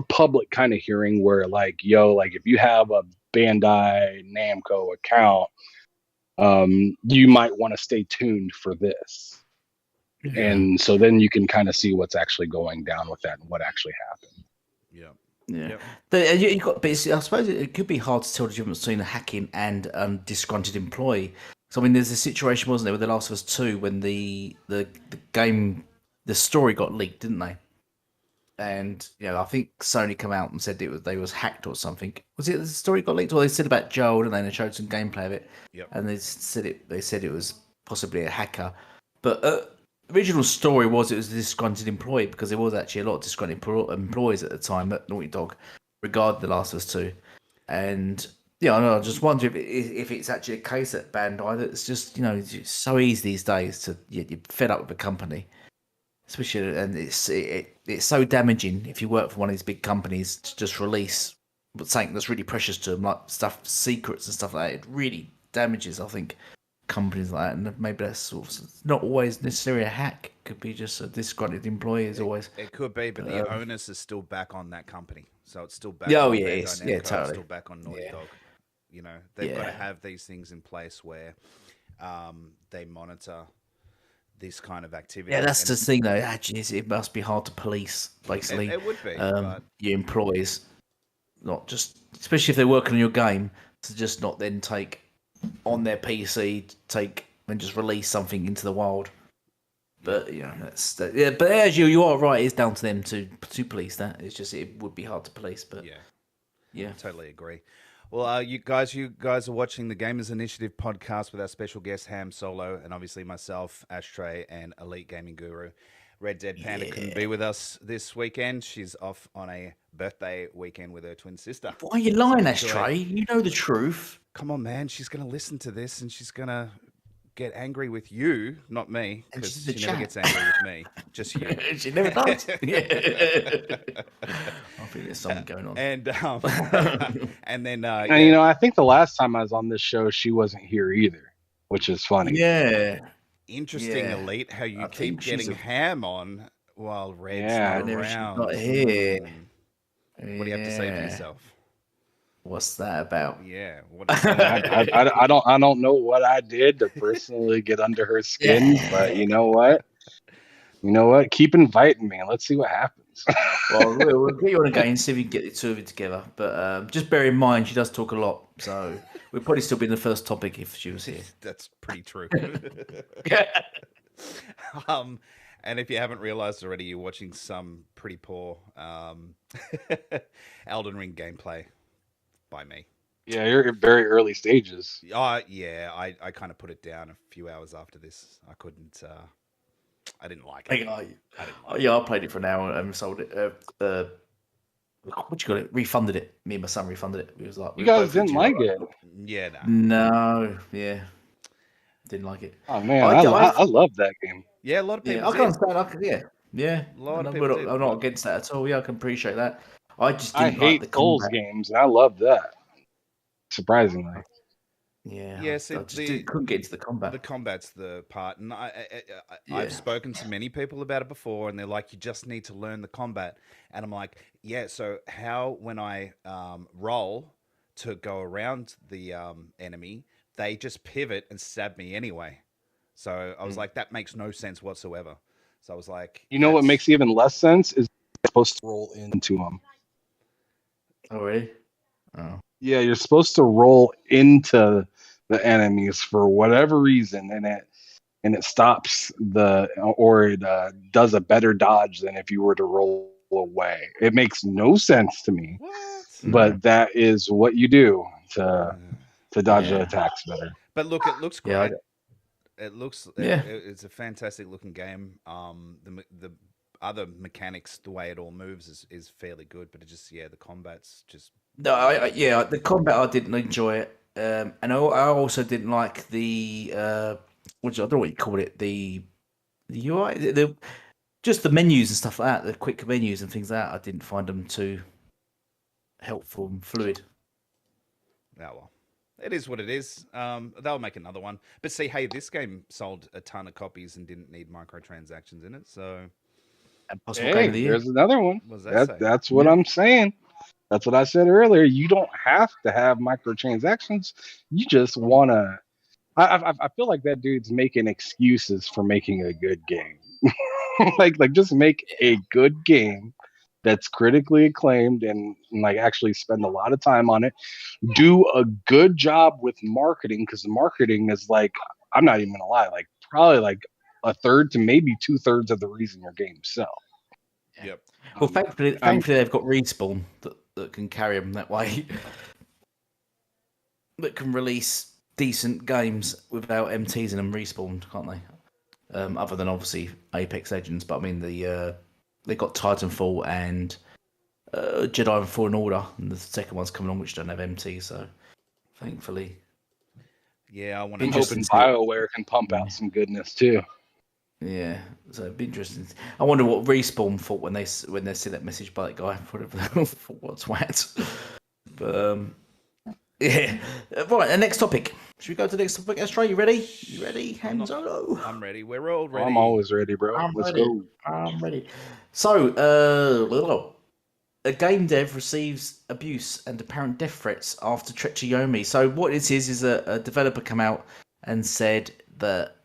S4: public kind of hearing where, like, if you have a Bandai Namco account, you might want to stay tuned for this. Yeah. And so then you can kind of see what's actually going down with that and what actually happened.
S2: Yeah. But I suppose it could be hard to tell the difference between a hacking and disgruntled employee. So I mean, there's a situation, wasn't there, with The Last of Us 2 when the game, the story got leaked, didn't they? And I think Sony come out and said they was hacked or something. Was it the story got leaked, or they said about Joel and then they showed some gameplay of it?
S5: Yep.
S2: And they said it was possibly a hacker, but original story was it was a disgruntled employee, because there was actually a lot of disgruntled employees at the time at Naughty Dog regarding The Last of Us 2. And I just wonder if it's actually a case at Bandai that it's just it's so easy these days to you're fed up with the company. especially, and it's so damaging if you work for one of these big companies to just release something that's really precious to them, like secrets and stuff like that. It really damages, I think, companies like that, and maybe that's sort of not always necessarily a hack. It could be just a disgruntled employee.
S5: It could be, but the onus is still back on that company, so it's still back.
S2: Yeah,
S5: on
S2: yeah,
S5: Bandai Namco,
S2: totally.
S5: Still back on Naughty Dog. You know, they've got to have these things in place where they monitor this kind of activity.
S2: Yeah, that's the thing, though. Actually, it must be hard to police, basically.
S5: It would be,
S2: your employees, not just, especially if they're working on your game, to just not then take on their PC, and just release something into the wild. But but as you are right, it's down to them to police that. It's just it would be hard to police, but yeah,
S5: totally agree. Well, you guys are watching the Gamers Initiative podcast with our special guest Ham Solo, and obviously myself, Ashtray, and Elite Gaming Guru. Red Dead Panda couldn't be with us this weekend. She's off on a birthday weekend with her twin sister.
S2: Why are you lying, Ashtray? You know the truth.
S5: Come on, man. She's going to listen to this, and she's going to get angry with you, not me, because she never gets angry with me. Just you.
S2: She never does. I think there's something going on.
S5: And and then
S4: and I think the last time I was on this show, she wasn't here either, which is funny.
S2: Yeah.
S5: Interesting, Elite, how you keep getting Ham on while Red's not around.
S2: Not here.
S5: What do you have to say for yourself?
S2: What's that about?
S5: Yeah, what
S4: I don't know what I did to personally get under her skin, but you know what? Keep inviting me and let's see what happens.
S2: Well, we'll get you on again, see if we can get the two of you together. But just bear in mind, she does talk a lot, so we'd probably still be in the first topic if she was here.
S5: That's pretty true. And if you haven't realized already, you're watching some pretty poor Elden Ring gameplay by me.
S4: Yeah, you're in very early stages.
S5: Yeah, I kind of put it down a few hours after this. I couldn't. I didn't like it.
S2: I played it for an hour and sold it. What you call it? Refunded it. Me and my son refunded it. It was like
S4: you guys didn't like it.
S5: Yeah,
S2: no, yeah, didn't like it.
S4: Oh man, I love that game.
S5: Yeah, a lot of people.
S2: I can understand. Yeah.
S5: A lot of people.
S2: I'm not against that at all. Yeah, I can appreciate that. I hate
S4: like the Souls games, and I love that. Surprisingly.
S2: Yeah. So I just couldn't get into the combat.
S5: The combat's the part, and I've spoken to many people about it before, and they're like, "You just need to learn the combat." And I'm like, "Yeah." So how when I roll to go around the enemy, they just pivot and stab me anyway. So I was like, that makes no sense whatsoever. So I was like,
S4: what makes even less sense is you're supposed to roll into them.
S2: Oh, really? Oh.
S4: Yeah, you're supposed to roll into the enemies for whatever reason, and it stops it does a better dodge than if you were to roll away. It makes no sense to me, but that is what you do to dodge the attacks better.
S5: But look, it looks great.
S2: Yeah,
S5: it looks it's a fantastic looking game. The other mechanics, the way it all moves is fairly good, but it just the combat's just
S2: the combat I didn't enjoy it, and I also didn't like the I don't know what you call it, the UI, just the menus and stuff like that, the quick menus and things like that. I didn't find them too helpful and fluid.
S5: Yeah, well, it is what it is. They'll make another one, but see, hey, this game sold a ton of copies and didn't need microtransactions in it, so.
S4: Hey, there's another one. That's what
S2: Yeah.
S4: I'm saying. That's what I said earlier. You don't have to have microtransactions. You just want to. I feel like that dude's making excuses for making a good game. like just make a good game that's critically acclaimed and like actually spend a lot of time on it. Do a good job with marketing, because marketing is like, I'm not even gonna lie, like probably like a third to maybe 2/3 of the reason your games sell.
S5: Yep.
S2: Well, thankfully they've got Respawn that can carry them that way. That can release decent games without MTs in them. Respawn, can't they? Other than obviously Apex Legends, but I mean they got Titanfall and Jedi Fallen Order, and the second one's coming on, which don't have MT. So thankfully,
S5: yeah, I want to.
S4: I'm hoping BioWare can pump out some goodness too.
S2: Yeah, so it'd be interesting. I wonder what Respawn thought when they see that message by that guy. Whatever, what's what? But yeah. Right. The next topic. Should we go to the next topic? Astro, you ready? You ready? Ham Solo?
S5: I'm ready. We're all ready.
S4: I'm always ready, bro. Let's go.
S2: I'm ready. So, a game dev receives abuse and apparent death threats after Treacheyomi. So what it is a developer come out and said that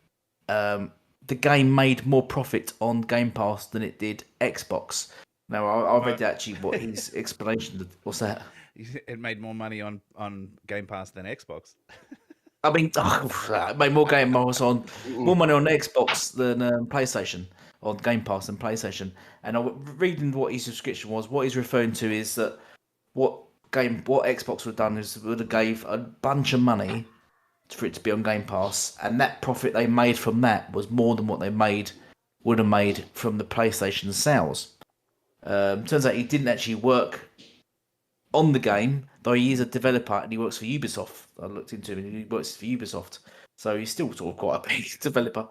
S2: the game made more profit on Game Pass than it did Xbox. Now, I read actually what his explanation. What's that?
S5: It made more money on Game Pass than Xbox.
S2: I mean, it made more money on Xbox than PlayStation, on Game Pass than PlayStation. And I was reading what his description was. What he's referring to is that what Xbox would have done is would have gave a bunch of money for it to be on Game Pass, and that profit they made from that was more than what they would have made from the PlayStation sales. Turns out he didn't actually work on the game, though he is a developer and he works for Ubisoft. I looked into him and he works for Ubisoft, so he's still sort of quite a big developer.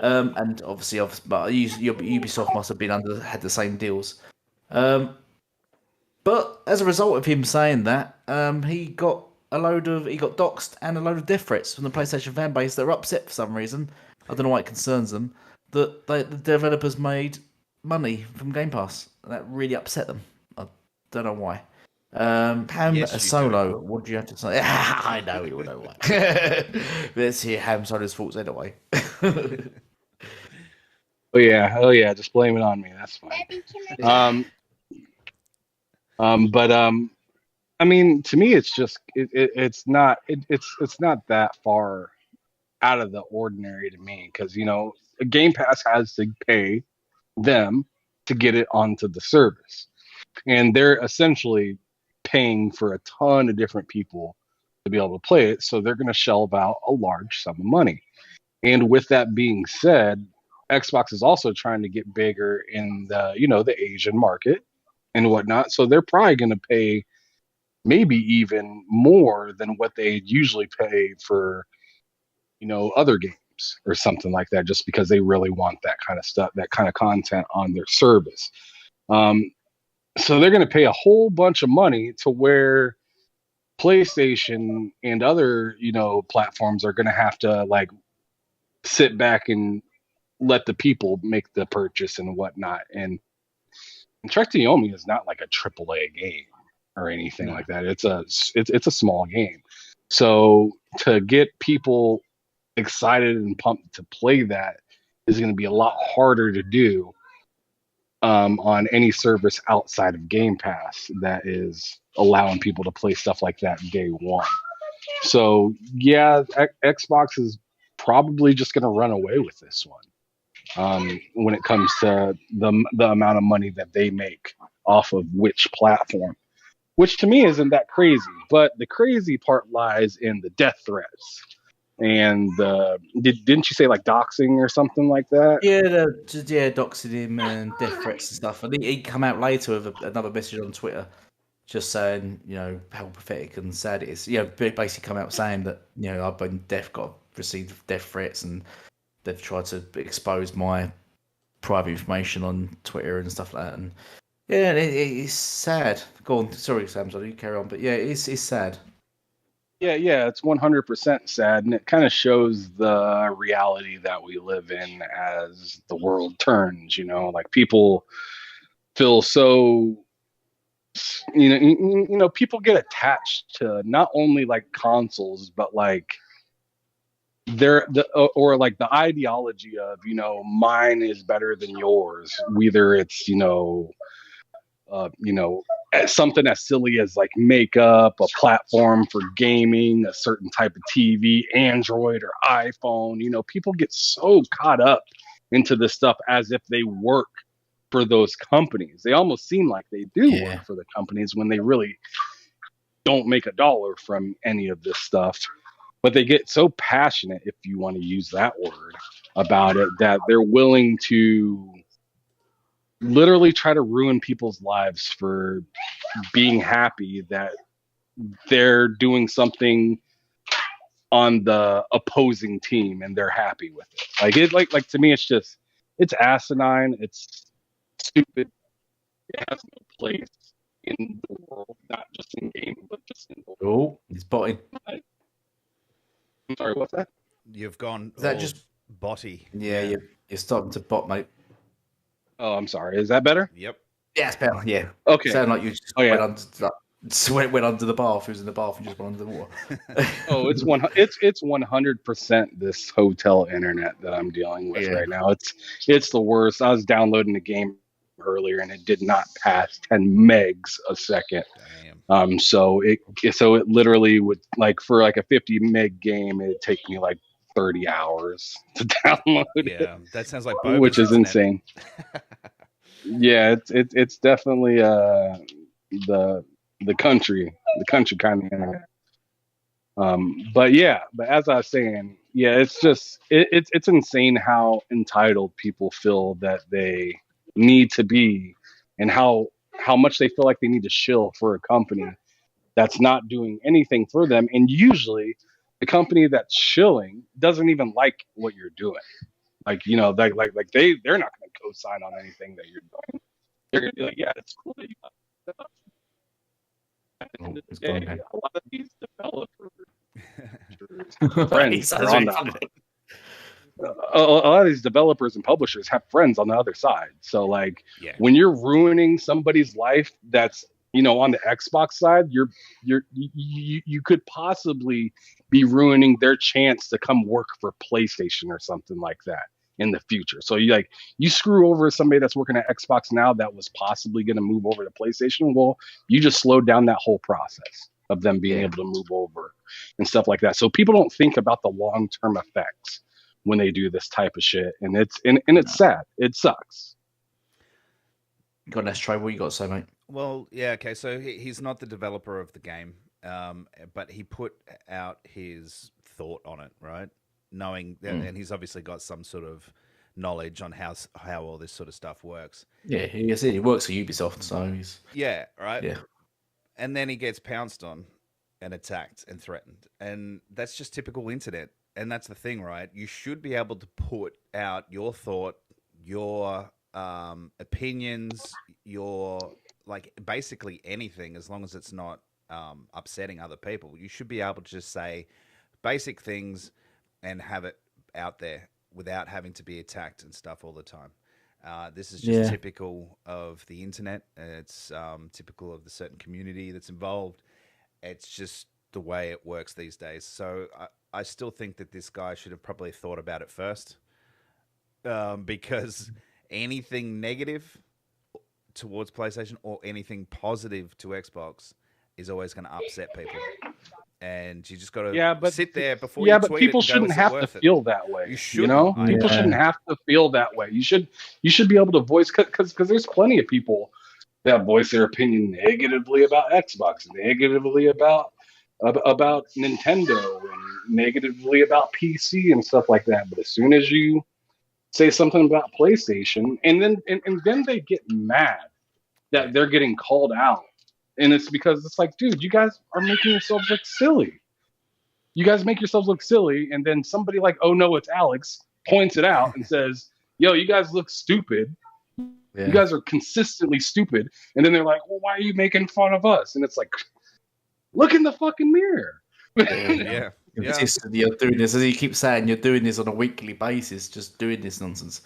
S2: And obviously, but Ubisoft must have had the same deals. But as a result of him saying that, he got doxxed and a load of death threats from the PlayStation fan base that are upset for some reason. I don't know why it concerns them that the developers made money from Game Pass. And that really upset them. I don't know why. Solo, what do you have to say? I know you will know why. Let's hear Ham Solo's thoughts anyway.
S4: Oh yeah, just blame it on me. That's fine. I mean, to me, it's just it's not that far out of the ordinary to me, because Game Pass has to pay them to get it onto the service, and they're essentially paying for a ton of different people to be able to play it, so they're going to shell out a large sum of money. And with that being said, Xbox is also trying to get bigger in the Asian market and whatnot, so they're probably going to pay maybe even more than what they usually pay for other games or something like that, just because they really want that kind of stuff, that kind of content on their service. So they're going to pay a whole bunch of money to where PlayStation and other platforms are going to have to like sit back and let the people make the purchase and whatnot. And Trek to Yomi is not like a AAA game or anything like that. It's a small game. So to get people excited and pumped to play that is going to be a lot harder to do on any service outside of Game Pass that is allowing people to play stuff like that day one. So yeah, Xbox is probably just going to run away with this one when it comes to the amount of money that they make off of which platform, which to me isn't that crazy. But the crazy part lies in the death threats. And didn't you say like doxing or something like that?
S2: Yeah, doxing him and death threats and stuff. I think he come out later with another message on Twitter, just saying how pathetic and sad it is. Basically come out saying that I've been received death threats, and they've tried to expose my private information on Twitter and stuff like that. And yeah, it's sad. Go on, sorry, Sam, so you carry on. But yeah, it's sad.
S4: Yeah, it's 100% sad, and it kind of shows the reality that we live in as the world turns. Like people feel so, people get attached to not only like consoles, but like or like the ideology of mine is better than yours. Whether it's something as silly as like makeup, a platform for gaming, a certain type of TV, Android or iPhone. People get so caught up into this stuff as if they work for those companies. They almost seem like they do work for the companies when they really don't make a dollar from any of this stuff. But they get so passionate, if you want to use that word, about it, that they're willing to literally try to ruin people's lives for being happy that they're doing something on the opposing team and they're happy with it. Like to me, it's just it's asinine. It's stupid. It has no place in the world, not just in gaming, but just in the world.
S2: Oh, he's botting.
S4: I'm sorry, what's that?
S5: You've gone
S2: Is that just
S5: botty?
S2: Yeah, you're starting to bot, mate.
S4: Oh, I'm sorry. Is that better?
S5: Yep.
S2: Yeah, it's better. Yeah.
S4: Okay.
S2: Sound like you just went under the bath. Who was in the bath and just went under the water?
S4: Oh, it's 100% this hotel internet that I'm dealing with right now. It's the worst. I was downloading the game earlier and it did not pass 10 megs a second.
S5: Damn.
S4: So it literally would, like, for like a 50 meg game, it'd take me like 30 hours to download it.
S5: Yeah, that sounds like
S4: which is insane. Yeah, it's definitely the country kind of internet. But as I was saying, it's just it's insane how entitled people feel that they need to be, and how much they feel like they need to shill for a company that's not doing anything for them. And usually the company that's shilling doesn't even like what you're doing. Like, they're not going to co-sign on anything that you're doing. They're going to be like, yeah, it's cool that you got stuff. At the end of the day, a lot of these developers, friends are on that. A lot of these developers and publishers have friends on the other side. So, like, when you're ruining somebody's life that's, on the Xbox side, you could possibly be ruining their chance to come work for PlayStation or something like that in the future. So you screw over somebody that's working at Xbox now that was possibly going to move over to PlayStation. Well, you just slowed down that whole process of them being able to move over and stuff like that. So people don't think about the long-term effects when they do this type of shit. And it's sad. It sucks.
S2: Got an ashtray. What you got to say, mate?
S5: Well, yeah, okay. So he's not the developer of the game, but he put out his thought on it, right? Knowing that, and he's obviously got some sort of knowledge on how all this sort of stuff works.
S2: Yeah, he works for Ubisoft, so he's
S5: right.
S2: Yeah,
S5: and then he gets pounced on and attacked and threatened, and that's just typical internet. And that's the thing, right? You should be able to put out your thought, your opinions, your basically anything, as long as it's not upsetting other people. You should be able to just say basic things and have it out there without having to be attacked and stuff all the time. This is just typical of the internet. It's typical of the certain community that's involved. It's just the way it works these days. So I still think that this guy should have probably thought about it first, because anything negative towards PlayStation or anything positive to Xbox is always going to upset people. And you just got to sit there before you tweet it.
S4: But people shouldn't have to feel that way. People shouldn't have to feel that way. You should be able to voice, because there's plenty of people that voice their opinion negatively about Xbox, negatively about Nintendo, and negatively about PC and stuff like that. But as soon as you say something about PlayStation, and then they get mad that they're getting called out. And it's because it's like, dude, you guys are making yourselves look silly. You guys make yourselves look silly, and then somebody like, oh no, it's Alex, points it out and says, yo, you guys look stupid. You guys are consistently stupid. And then they're like, well, why are you making fun of us? And it's like, look in the fucking mirror.
S2: You're doing this, as he keeps saying, you're doing this on a weekly basis, just doing this nonsense.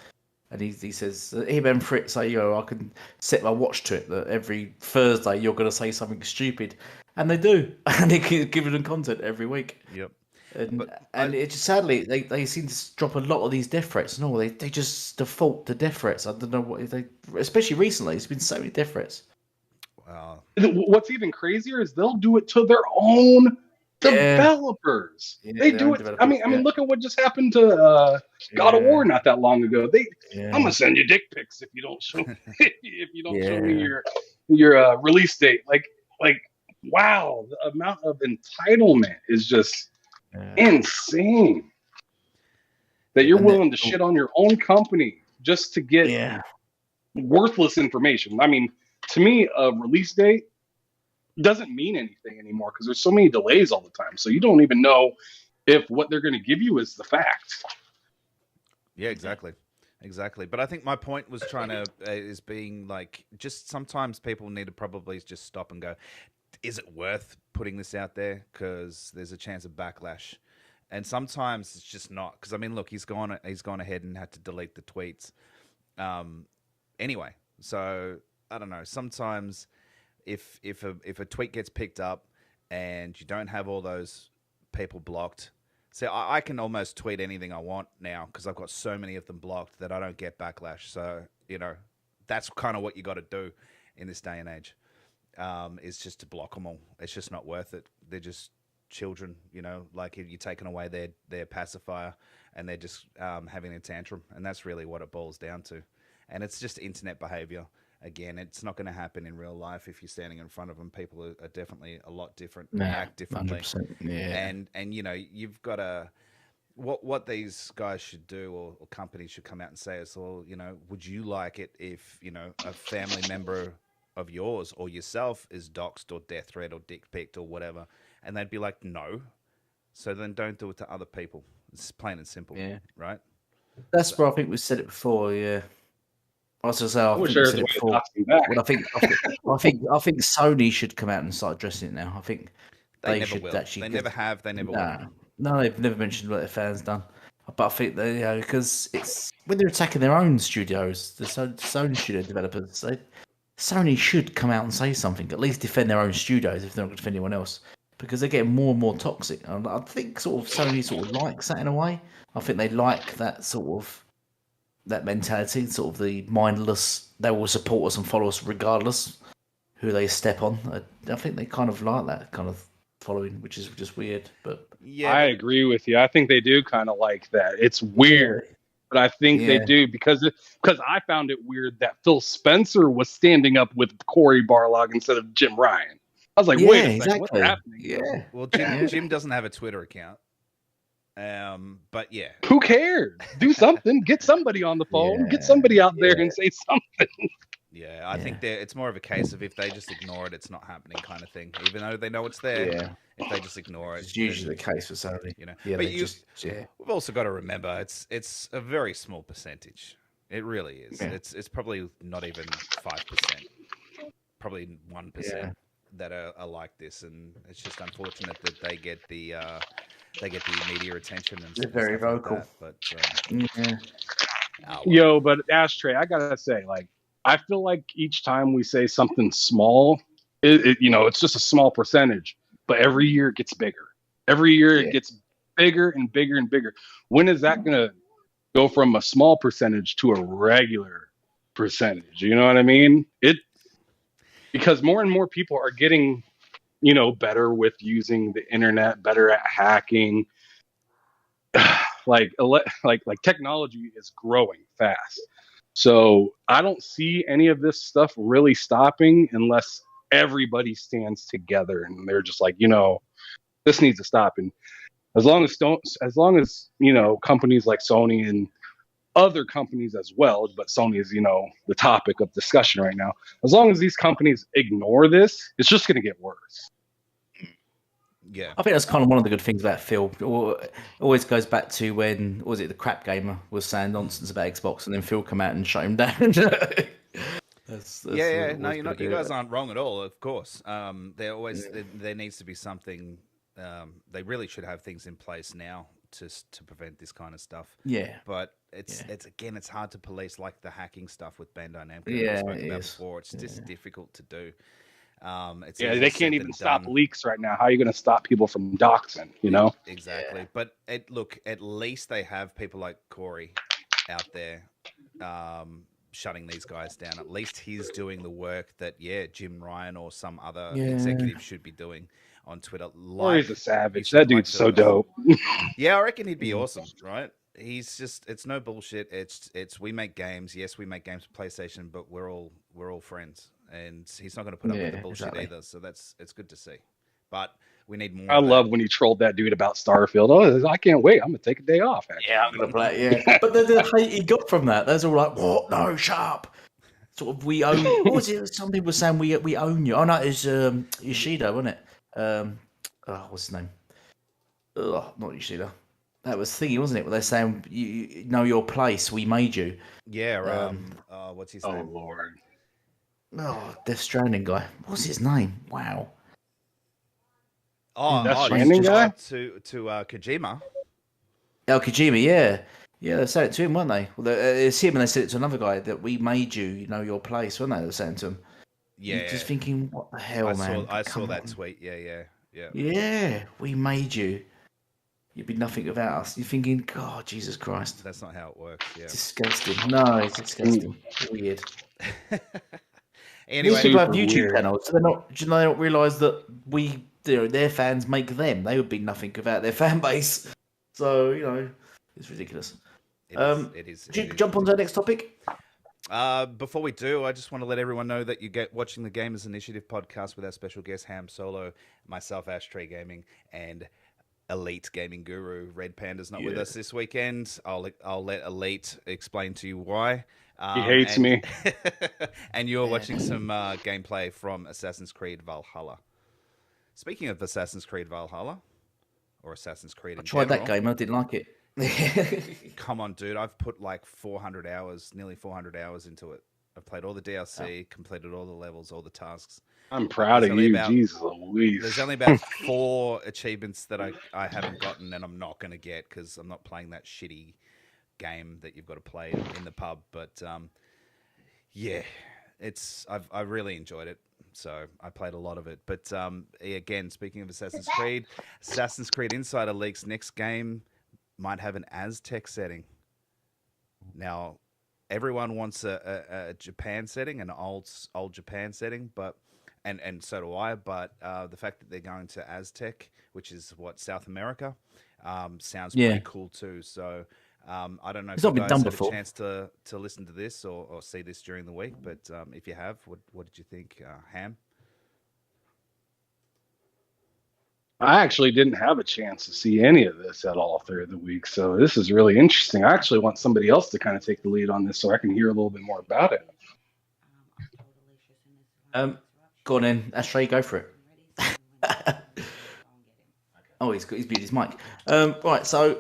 S2: And he says, him and Fritz say, I can set my watch to it that every Thursday you're going to say something stupid. And they do. And they keep giving them content every week.
S5: Yep.
S2: And it just, sadly, they seem to drop a lot of these death threats. No, they just default to death threats. I don't know what they, especially recently, there's been so many death threats.
S5: Wow.
S4: What's even crazier is they'll do it to their own developers. They do it. I mean, look at what just happened to God of War not that long ago. I'm gonna send you dick pics if you don't show show me your release date. Like, wow, the amount of entitlement is just insane. That you're willing to shit on your own company just to get worthless information. I mean, to me, a release date doesn't mean anything anymore because there's so many delays all the time. So you don't even know if what they're going to give you is the fact.
S5: Yeah, exactly. exactly. But I think my point was trying to is being like, just sometimes people need to probably just stop and go, is it worth putting this out there? Because there's a chance of backlash, and sometimes it's just not. Because I mean, look, he's gone ahead and had to delete the tweets. Anyway, so I don't know. Sometimes if a tweet gets picked up and you don't have all those people blocked. So I can almost tweet anything I want now because I've got so many of them blocked that I don't get backlash. So, that's kind of what you got to do in this day and age, is just to block them all. It's just not worth it. They're just children, like you're taking away their pacifier and they're just having a tantrum. And that's really what it boils down to. And it's just internet behavior. Again, it's not going to happen in real life if you're standing in front of them. People are definitely a lot different, act differently.
S2: 100%, yeah.
S5: And you've got to, what these guys should do, or companies should come out and say is, well, would you like it if, a family member of yours or yourself is doxxed or death threat or dick picked or whatever? And they'd be like, no. So then don't do it to other people. It's plain and simple, right?
S2: That's where I think we said it before, yeah. I was going to say, I think
S4: there
S2: we
S4: was
S2: said
S4: a
S2: it
S4: way of
S2: before.
S4: boxing back.
S2: But I think Sony should come out and start addressing it now. I think
S5: they never
S2: should
S5: will.
S2: actually.
S5: They never have. They never will.
S2: No, they've never mentioned what their fans done. But I think they, because it's when they're attacking their own studios, the Sony studio developers, Sony should come out and say something, at least defend their own studios if they're not going to defend anyone else, because they're getting more and more toxic. And I think sort of Sony sort of likes that in a way. I think they like that sort of that mentality, sort of the mindless. They will support us and follow us regardless who they step on. I think they kind of like that kind of following, which is just weird. But
S4: yeah, I agree with you. I think they do kind of like that. It's weird, but I think they do because I found it weird that Phil Spencer was standing up with Corey Barlog instead of Jim Ryan. I was like, wait a second, what's happening?
S2: Yeah.
S5: Well, Jim doesn't have a Twitter account. But yeah,
S4: who cares? Do something. Get somebody on the phone. Get somebody out there and say something.
S5: Yeah, I think it's more of a case of if they just ignore it, it's not happening kind of thing. Even though they know it's there, if they just ignore it,
S2: it's usually the case for Sony.
S5: Yeah, but we've also got to remember it's a very small percentage. It really is. Yeah. It's probably not even 5%, probably 1% that are like this, and it's just unfortunate that they get the media attention and
S2: they're very vocal.
S5: Like that.
S4: But but Ashtray, I gotta say, I feel like each time we say something small, it's just a small percentage, but every year it gets bigger. Every year it gets bigger and bigger and bigger. When is that going to go from a small percentage to a regular percentage? You know what I mean? Because more and more people are getting, better with using the internet, better at hacking. Like technology is growing fast. So I don't see any of this stuff really stopping unless everybody stands together and they're just like, this needs to stop. And as long as companies like Sony and other companies as well, but Sony is, the topic of discussion right now. As long as these companies ignore this, it's just going to get worse.
S5: Yeah,
S2: I think that's kind of one of the good things about Phil. It always goes back to when the crap gamer was saying nonsense about Xbox, and then Phil come out and shut him down. that's
S5: No, you guys aren't wrong at all. Of course, there needs to be something. They really should have things in place now to prevent this kind of stuff.
S2: Yeah,
S5: but it's hard to police, like the hacking stuff with Bandai Namco.
S2: Yeah,
S5: we spoke about before. It's just difficult to do.
S4: They can't even stop leaks right now. How are you going to stop people from doxing?
S5: Exactly. But at least they have people like Corey out there shutting these guys down. At least he's doing the work that Jim Ryan or some other executive should be doing on Twitter.
S4: He's a savage. That dude's so dope.
S5: Yeah, I reckon he'd be awesome, right? He's just, it's no bullshit. It's we make games. Yes, we make games for PlayStation, but we're all friends. And he's not going to put up with the bullshit either. So it's good to see. But we need more.
S4: I love when he trolled that dude about Starfield. Oh, I can't wait. I'm going to take a day off. Actually.
S2: Yeah, I'm going to play. Yeah. But the hate he got from that, those are all like, what? No, shut up. Sort of, we own. What was it? Some people were saying we own you. Oh, no, it's Yoshida, wasn't it? What's his name? Not Yoshida. That was thingy, wasn't it? Where they're saying, you know your place, we made you.
S5: Yeah. What's his
S4: Oh
S5: name?
S4: Lord.
S2: Oh, Death Stranding guy. What's his name? Wow.
S4: Death
S5: Oh,
S4: Stranding guy?
S5: to Kojima.
S2: El Kojima, yeah. Yeah, they said it to him, weren't they? Well, it's him, and they said it to another guy that we made you, you know your place, weren't they? They were saying to him. You're just
S5: Yeah.
S2: thinking, what the hell, man?
S5: I saw
S2: Come
S5: that
S2: on.
S5: tweet. Yeah.
S2: Yeah, we made you. You'd be nothing without us. You're thinking, God, Jesus Christ.
S5: That's not how it works. Yeah.
S2: Disgusting. No, it's disgusting. Weird. These
S5: Anyway,
S2: people have
S4: Super
S2: YouTube
S4: weird.
S2: channels. So they're not. Do they not realise that their fans make them? They would be nothing without their fan base. So it's ridiculous.
S5: it is.
S2: Should you jump on to the next topic?
S5: Before we do, I just want to let everyone know that you get watching the Gamers Initiative podcast with our special guest Ham Solo, myself, Ashtray Gaming, and Elite Gaming Guru. Red Panda's not with us this weekend. I'll let Elite explain to you why.
S4: He hates me.
S5: And you're watching some gameplay from Assassin's Creed Valhalla. Speaking of Assassin's Creed Valhalla, or Assassin's Creed in
S2: Tried
S5: general,
S2: that game. I didn't like it.
S5: come on, dude. I've put like 400 hours, nearly 400 hours into it. I've played all the DLC, completed all the levels, all the tasks.
S4: I'm proud of you, Jesus Louise.
S5: There's only about 4 achievements that I haven't gotten, and I'm not going to get because I'm not playing that shitty game that you've got to play in the pub. But yeah, I really enjoyed it. So I played a lot of it. But again, speaking of Assassin's Creed Insider leaks next game might have an Aztec setting. Now, everyone wants a Japan setting, an old Japan setting, but and so do I. But the fact that they're going to Aztec, which is South America, sounds pretty cool too. So I don't know if you guys had a chance to listen to this or see this during the week, but if you have, what did you think, Ham?
S4: I actually didn't have a chance to see any of this at all through the week, so this is really interesting. I actually want somebody else to kind of take the lead on this so I can hear a little bit more about it.
S2: Go on then, Ashtray, go for it. Oh, he's muted his mic. Right, so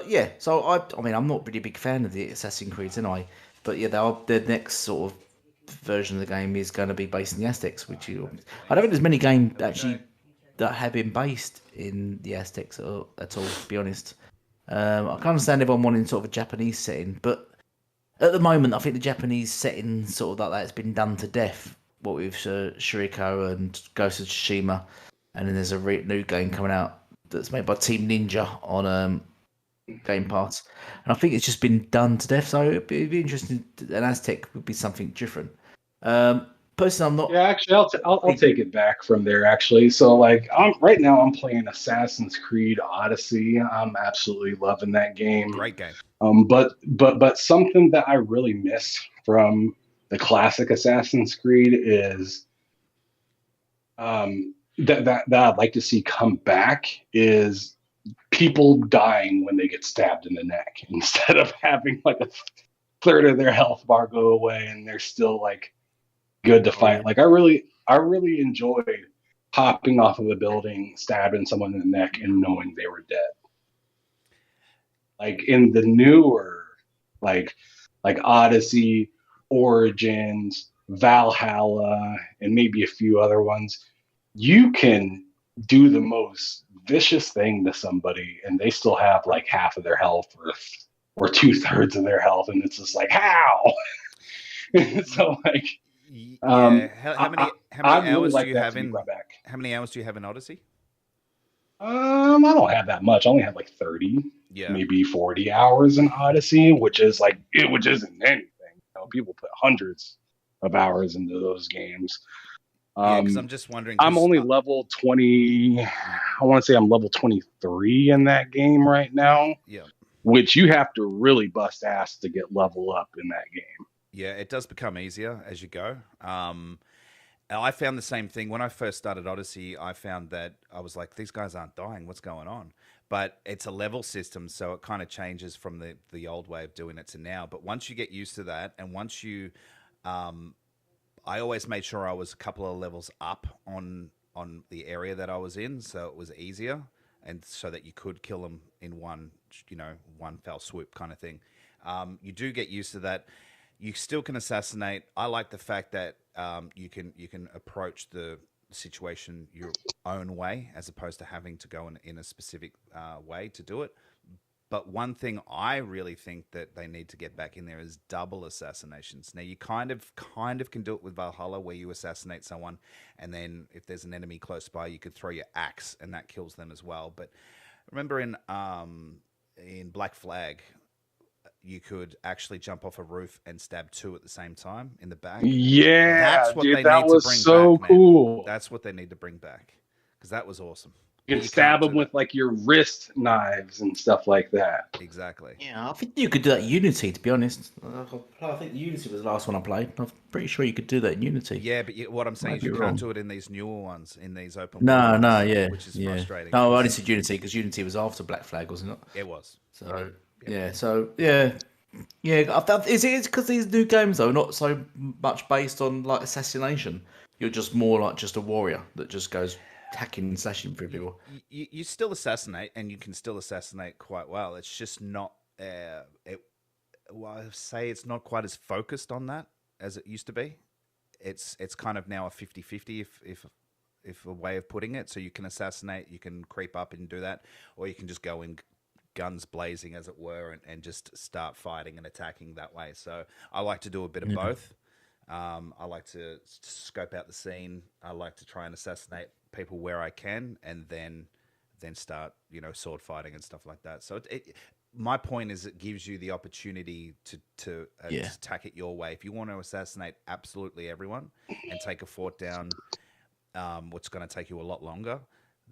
S2: yeah, so I mean, I'm not really a big fan of the Assassin's Creed, am I? But yeah, the next sort of version of the game is going to be based in the Aztecs, I don't think there's many games actually that have been based in the Aztecs at all, to be honest. I can understand everyone wanting sort of a Japanese setting, but at the moment, I think the Japanese setting sort of like that has been done to death. What with Shiriko and Ghost of Tsushima, and then there's a new game coming out that's made by Team Ninja on Game Pass, and I think it's just been done to death. So it'd be interesting. An Aztec would be something different. Personally, I'm not.
S4: Yeah, actually, I'll take it back from there. Actually, so like, right now I'm playing Assassin's Creed Odyssey. I'm absolutely loving that game.
S5: Great game.
S4: But something that I really miss from the classic Assassin's Creed is that I'd like to see come back is people dying when they get stabbed in the neck instead of having like a third of their health bar go away and they're still like good to fight. Like I really enjoyed hopping off of a building, stabbing someone in the neck, and knowing they were dead. Like in the newer, like Odyssey, Origins, Valhalla, and maybe a few other ones, you can do the most vicious thing to somebody, and they still have like half of their health or 2/3 of their health, and it's just like how. So like.
S5: Yeah. How many hours do you have in?
S4: Back.
S5: How many hours do you have in Odyssey?
S4: I don't have that much. I only have like 30, maybe 40 hours in Odyssey, which isn't anything. People put hundreds of hours into those games.
S5: Because I'm just wondering.
S4: I'm only level 20. I want to say I'm level 23 in that game right now.
S5: Yeah.
S4: Which you have to really bust ass to get level up in that game.
S5: Yeah, it does become easier as you go. I found the same thing when I first started Odyssey. I found that I was like, these guys aren't dying. What's going on? But it's a level system, so it kind of changes from the old way of doing it to now. But once you get used to that, and once you, I always made sure I was a couple of levels up on the area that I was in, so it was easier. and so that you could kill them in one fell swoop kind of thing. You do get used to that. You still can assassinate. I like the fact that you can approach the situation your own way as opposed to having to go in a specific way to do it. But one thing I really think that they need to get back in there is double assassinations. Now you kind of can do it with Valhalla, where you assassinate someone, and then if there's an enemy close by, you could throw your axe, and that kills them as well. But remember in Black Flag, you could actually jump off a roof and stab two at the same time in the back.
S4: Yeah,
S5: that's what
S4: dude,
S5: they
S4: that
S5: need
S4: was
S5: to bring
S4: so
S5: back,
S4: cool.
S5: man. That's what they need to bring back, because that was awesome.
S4: You can stab them with like your wrist knives and stuff like that.
S5: Exactly.
S2: Yeah, I think you could do that in Unity, to be honest. I think Unity was the last one I played. I'm pretty sure you could do that in Unity.
S5: Yeah, but what I'm saying is you can't do it in these newer ones, in these open
S2: No,
S5: world ones,
S2: yeah.
S5: which is frustrating.
S2: No, I only said Unity because Unity was after Black Flag, wasn't it?
S5: It was.
S2: So, yeah. Is it because these new games, though, not so much based on like assassination? You're just more like just a warrior that just goes hacking and slashing through people.
S5: You still assassinate, and you can still assassinate quite well. It's just not. I say it's not quite as focused on that as it used to be. It's kind of now a 50-50 if a way of putting it. So you can assassinate, you can creep up and do that, or you can just go in guns blazing, as it were, and just start fighting and attacking that way. So I like to do a bit of both. I like to scope out the scene. I like to try and assassinate people where I can, and then start sword fighting and stuff like that. So my point is, it gives you the opportunity to attack it your way. If you want to assassinate absolutely everyone and take a fort down, what's going to take you a lot longer,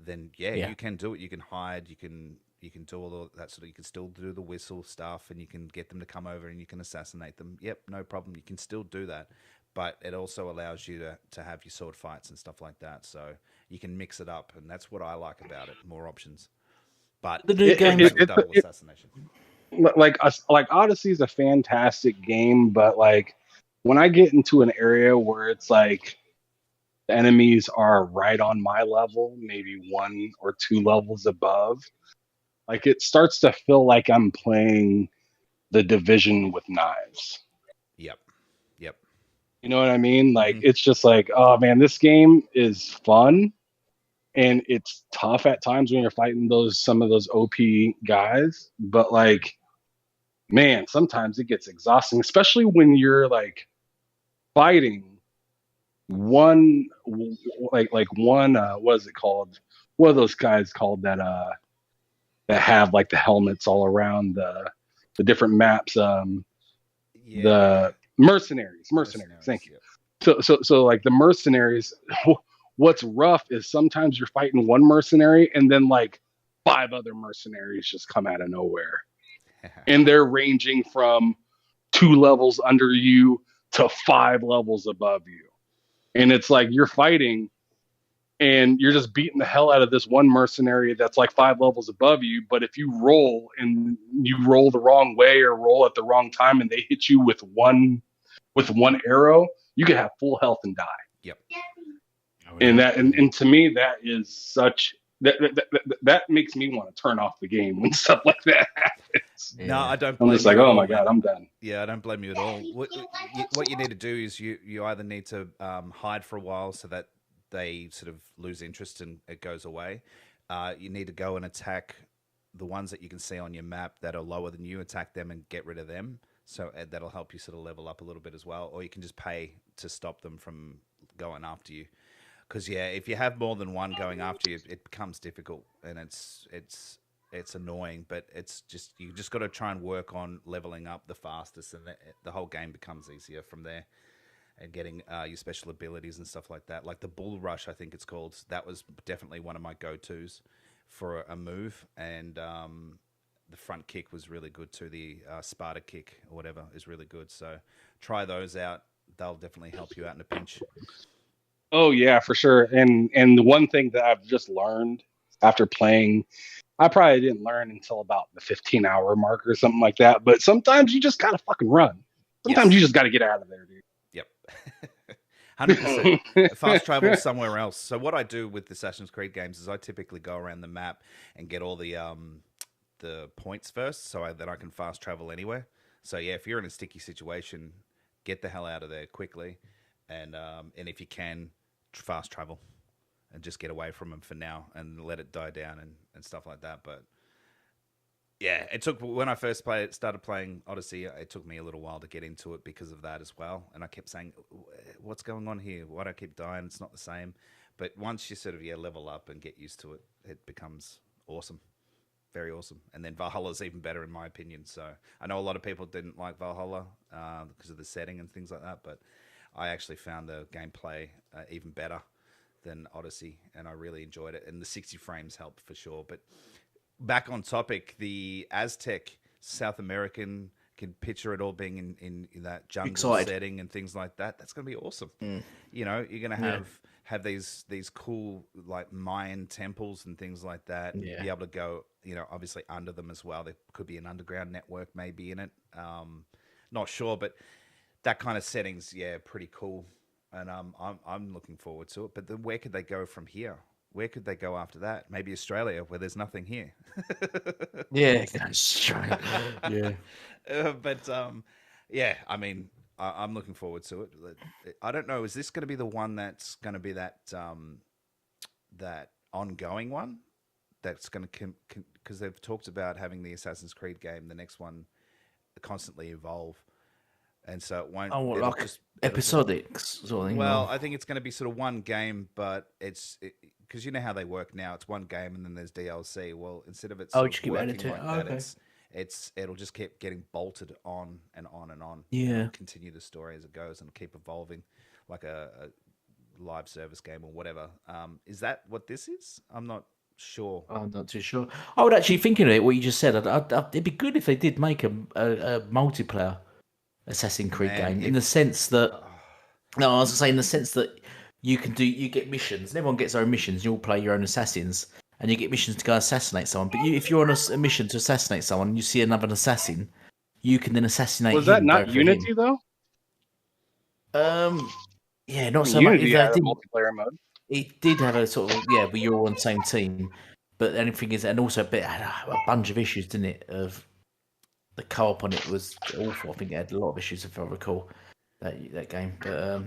S5: then you can do it. You can hide. You can do all of that sort of. You can still do the whistle stuff, and you can get them to come over, and you can assassinate them. Yep, no problem. You can still do that, but it also allows you to have your sword fights and stuff like that. So you can mix it up, and that's what I like about it. More options. But
S2: the new games,
S5: double assassination.
S4: Like Odyssey is a fantastic game, but like when I get into an area where it's like the enemies are right on my level, maybe 1 or 2 levels above, like it starts to feel like I'm playing The Division with knives.
S5: Yep.
S4: You know what I mean? Like it's just like, oh man, this game is fun. And it's tough at times when you're fighting some of those OP guys, but like, man, sometimes it gets exhausting, especially when you're like fighting one, what is it called? What are those guys called that have like the helmets all around the different maps? The mercenaries. Thank you. So like the mercenaries. What's rough is sometimes you're fighting one mercenary and then like 5 other mercenaries just come out of nowhere. And they're ranging from 2 levels under you to 5 levels above you. And it's like you're fighting and you're just beating the hell out of this one mercenary that's like 5 levels above you. But if you roll the wrong way or roll at the wrong time and they hit you with one arrow, you could have full health and die.
S5: Yep.
S4: And to me, that is such that makes me want to turn off the game when stuff like that happens.
S5: No, I don't.
S4: I'm just like, oh my god, I'm done.
S5: Yeah, I don't blame you at all. What you need to do is you either need to hide for a while so that they sort of lose interest and it goes away. You need to go and attack the ones that you can see on your map that are lower than you. Attack them and get rid of them. So that'll help you sort of level up a little bit as well. Or you can just pay to stop them from going after you. Because if you have more than one going after you, it becomes difficult and it's annoying. But it's just you just got to try and work on leveling up the fastest, and the whole game becomes easier from there. And getting your special abilities and stuff like that, like the bull rush, I think it's called. That was definitely one of my go-tos for a move, and the front kick was really good too. The Sparta kick or whatever is really good. So try those out; they'll definitely help you out in a pinch.
S4: Oh yeah, for sure. And the one thing that I've just learned after playing, I probably didn't learn until about the 15-hour mark or something like that. But sometimes you just gotta fucking run. Sometimes you just gotta get out of there, dude.
S5: Yep. 100%. Fast travel somewhere else. So what I do with the Assassin's Creed games is I typically go around the map and get all the points first, so that I can fast travel anywhere. So yeah, if you're in a sticky situation, get the hell out of there quickly, and if you can, fast travel, and just get away from them for now and let it die down and stuff like that. But yeah, it took when I first started playing Odyssey, it took me a little while to get into it because of that as well. And I kept saying, "What's going on here? Why do I keep dying? It's not the same." But once you sort of level up and get used to it, it becomes awesome. Very awesome. And then Valhalla's even better in my opinion. So I know a lot of people didn't like Valhalla because of the setting and things like that, but I actually found the gameplay even better than Odyssey, and I really enjoyed it. And the 60 frames helped for sure. But back on topic, the Aztec South American, can picture it all being in that jungle setting and things like that. That's going to be awesome. You know, you're going to have these cool like Mayan temples and things like that. Be able to go, you know, obviously under them as well. There could be an underground network maybe in it. Not sure, but that kind of settings, pretty cool. And I'm looking forward to it. But then where could they go from here? Where could they go after that? Maybe Australia, where there's nothing here.
S2: Yeah, Australia.
S5: But I mean, I'm looking forward to it. I don't know. Is this going to be the one that's going to be that that ongoing one? That's going to because they've talked about having the Assassin's Creed game, the next one, constantly evolve, and so it won't.
S2: Oh, like just episodic sort of thing.
S5: Well, I think it's going to be sort of one game, but it's because you know how they work now. It's one game and then there's DLC. Well, instead of it
S2: just keep
S5: working
S2: adding to it.
S5: like that,
S2: Okay.
S5: it'll just keep getting bolted on and on and on.
S2: Yeah.
S5: And continue the story as it goes and keep evolving, like a live service game or whatever. Is that what this is? I'm not sure.
S2: I'm not too sure. I would actually, thinking of it, what you just said, it'd be good if they did make a multiplayer Assassin's Creed game, in the sense that, no, I was going to say in the sense that you get missions, and everyone gets their own missions, you all play your own assassins, and you get missions to go assassinate someone, but if you're on a mission to assassinate someone, and you see another assassin, you can then assassinate him.
S4: Was that not Unity, though?
S2: Yeah, not so
S4: Unity
S2: much.
S4: had a multiplayer mode.
S2: It did have a sort of, but you're all on the same team, but the only thing is, and also it had a bunch of issues, didn't it, of the co-op on it was awful. I think it had a lot of issues, if I recall, that game. But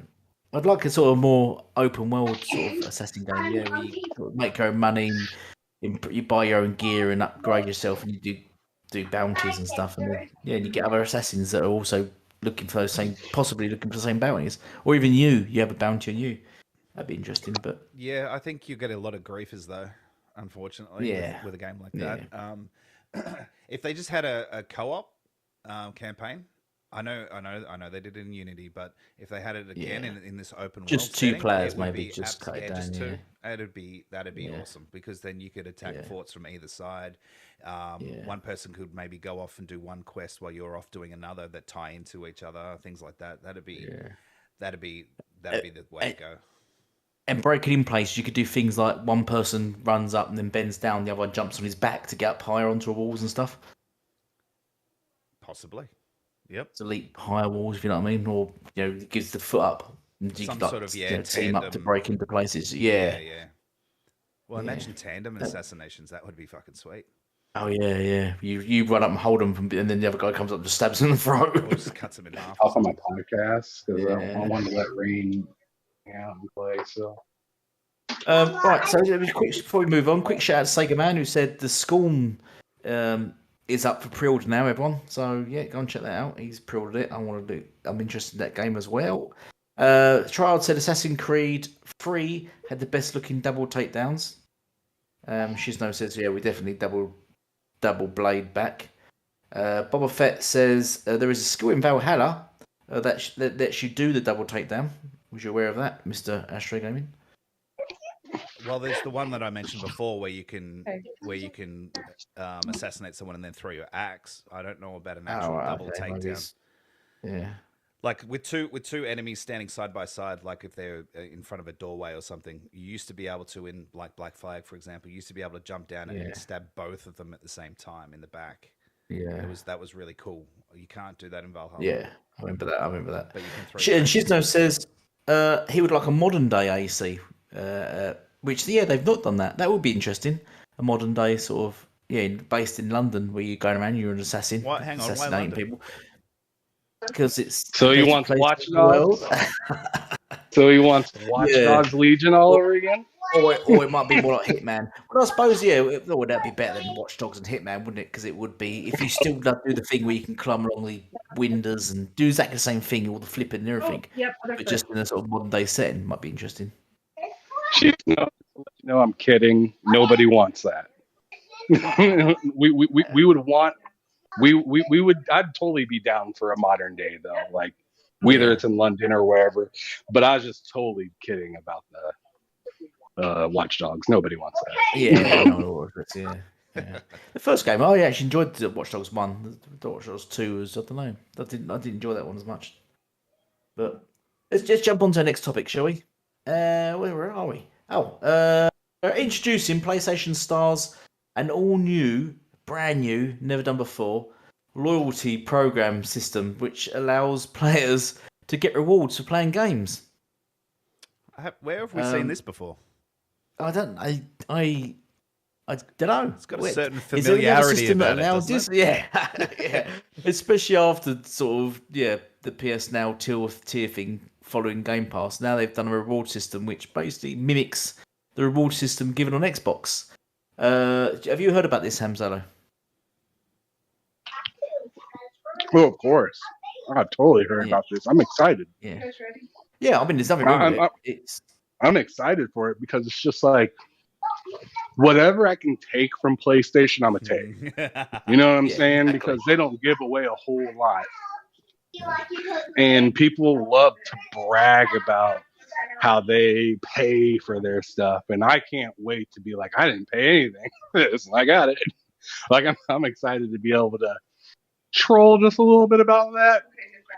S2: I'd like a sort of more open world sort of assassin game, where you sort of make your own money, you buy your own gear and upgrade yourself, and you do bounties and stuff, and then, and you get other assassins that are also possibly looking for the same bounties, or even you have a bounty on you. That'd be interesting, but
S5: I think you get a lot of griefers though, unfortunately, with a game like that. If they just had a co-op campaign, I know they did it in Unity, but if they had it again in this open world,
S2: just two players, maybe just cut it down.
S5: Just two. That'd be awesome, because then you could attack forts from either side. One person could maybe go off and do one quest while you're off doing another that tie into each other, things like that. That'd be the way to go.
S2: And break it in place, you could do things like one person runs up and then bends down, the other one jumps on his back to get up higher onto walls and stuff.
S5: Possibly. Yep.
S2: To leap higher walls, if you know what I mean, or gives the foot up. And you
S5: Some
S2: could
S5: sort of
S2: team up to break into places. Yeah.
S5: Well, imagine tandem assassinations. That would be fucking sweet.
S2: Oh yeah. You run up and hold them, and then the other guy comes up and just stabs him in the throat.
S5: Or just cuts him in half.
S4: Off on my podcast because I wanted to let Rain and play. So.
S2: Right, so before we move on, quick shout out to Sega Man, who said the Scorn is up for pre-order now, everyone. So go and check that out. He's pre-ordered it. I'm interested in that game as well. Trial said Assassin's Creed 3 had the best looking double takedowns. Shizno says, we definitely double blade back. Boba Fett says there is a skill in Valhalla that lets you do the double takedown. Was you aware of that, Mr. Astro Gaming?
S5: Well, there's the one that I mentioned before where you can assassinate someone and then throw your axe. I don't know about an actual double takedown.
S2: Yeah.
S5: Like with two enemies standing side by side, like if they're in front of a doorway or something, you used to be able to, in like Black Flag, for example, you used to be able to jump down and stab both of them at the same time in the back.
S2: Yeah.
S5: That was really cool. You can't do that in Valhalla.
S2: Yeah, I remember that.
S5: But you can throw.
S2: And Shizno says He would like a modern day AC, which they've not done that. That would be interesting. A modern day sort of based in London, where you're going around, you're an assassin,
S5: Hang on,
S2: assassinating
S5: why
S2: people. Because it's
S4: so he wants Watch Dogs. So he wants Watch Dogs Legion all over again.
S2: Or it might be more like Hitman. But I suppose, would that be better than Watch Dogs and Hitman, wouldn't it? Because it would be, if you still do the thing where you can climb along the windows and do exactly the same thing, all the flipping and everything, but just in a sort of modern day setting, might be interesting.
S4: No, I'm kidding. Nobody wants that. we would want. We would. I'd totally be down for a modern day though, like whether it's in London or wherever. But I was just totally kidding about the Watch Dogs. Nobody wants that.
S2: Yeah. The first game, I actually enjoyed the Watch Dogs 1. The Watch Dogs 2 was, I don't know. I didn't enjoy that one as much. But let's just jump on to the next topic, shall we? Where are we? Introducing PlayStation Stars, an all-new, brand new, never done before, loyalty program system, which allows players to get rewards for playing games.
S5: Where have we seen this before?
S2: I don't know.
S5: It's got a certain familiarity about it, doesn't it?
S2: Yeah. Especially after sort of the PS Now tier thing following Game Pass. Now they've done a reward system which basically mimics the reward system given on Xbox. Have you heard about this, Hamzalo?
S4: Oh, of course. I've totally heard about this. I'm excited.
S2: Yeah. I mean, there's nothing wrong with it.
S4: I'm excited for it because it's just like whatever I can take from PlayStation, I'm gonna take. You know what I'm saying? Exactly. Because they don't give away a whole lot, and people love to brag about how they pay for their stuff, and I can't wait to be like, I didn't pay anything. I got it. Like I'm excited to be able to troll just a little bit about that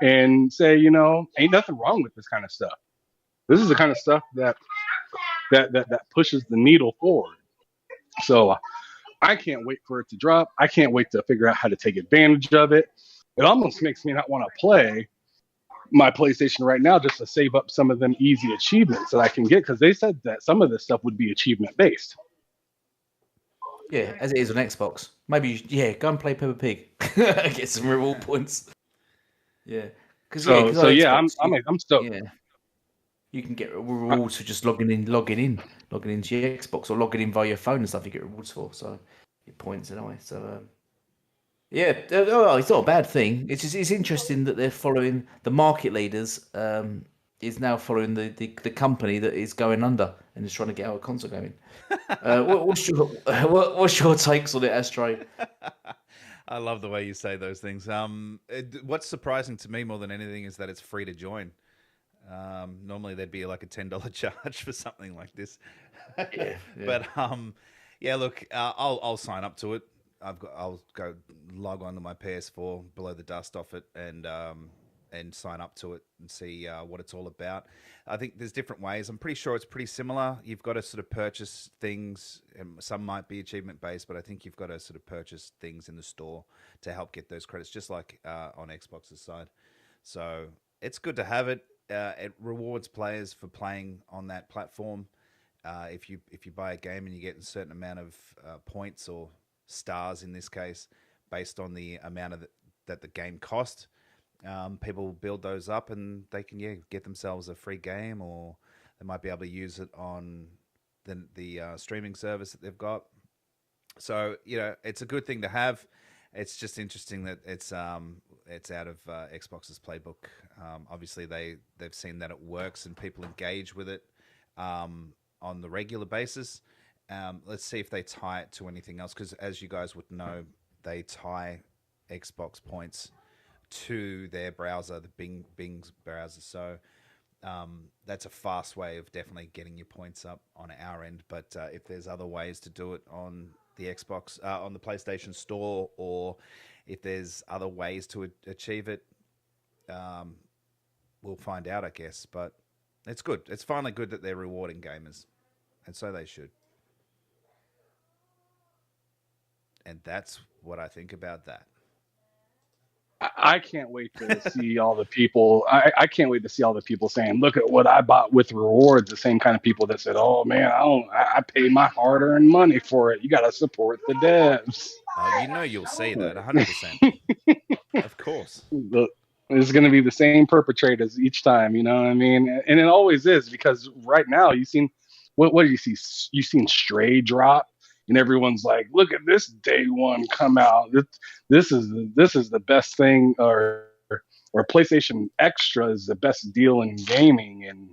S4: and say, ain't nothing wrong with this kind of stuff. This is the kind of stuff that pushes the needle forward. So I can't wait for it to drop. I can't wait to figure out how to take advantage of it. It almost makes me not want to play my PlayStation right now just to save up some of them easy achievements that I can get, because they said that some of this stuff would be achievement based.
S2: Yeah, as it is on Xbox. Maybe, go and play Peppa Pig. Get some reward points. Yeah.
S4: I'm stoked.
S2: Yeah. You can get rewards for just logging into your Xbox or logging in via your phone and stuff. You get rewards for, so your points anyway. So it's not a bad thing. It's interesting that they're following the market leaders. Is now following the company that is going under and is trying to get our console going. What's your takes on it, Astro?
S5: I love the way you say those things. What's surprising to me more than anything is that it's free to join. Normally there'd be like a $10 charge for something like this.
S2: Yeah.
S5: But look, I'll sign up to it. I'll go log on to my PS4, blow the dust off it, and sign up to it and see what it's all about. I think there's different ways. I'm pretty sure it's pretty similar. You've got to sort of purchase things. Some might be achievement based, but I think you've got to sort of purchase things in the store to help get those credits, just like on Xbox's side. So it's good to have it. It rewards players for playing on that platform. If you buy a game and you get a certain amount of points or stars in this case, based on the amount of that the game cost, people build those up and they can get themselves a free game, or they might be able to use it on the streaming service that they've got. So it's a good thing to have. It's just interesting that it's out of Xbox's playbook. Obviously, they've seen that it works and people engage with it on the regular basis. Let's see if they tie it to anything else, because as you guys would know, they tie Xbox points to their browser, the Bing's browser. So that's a fast way of definitely getting your points up on our end. But if there's other ways to do it on the Xbox, on the PlayStation Store, or if there's other ways to achieve it, we'll find out, I guess. But it's good. It's finally good that they're rewarding gamers, and so they should. And that's what I think about that.
S4: I can't wait to see all the people. I can't wait to see all the people saying, "Look at what I bought with rewards." The same kind of people that said, "Oh man, I pay my hard-earned money for it." You got to support the devs.
S5: You know, you'll see that 100%. Of course.
S4: It's going to be the same perpetrators each time. You know what I mean? And it always is, because right now you've seen what do you see? You've seen Stray drop. And everyone's like, "Look at this day one come out. This is the best thing," or PlayStation Extra is the best deal in gaming and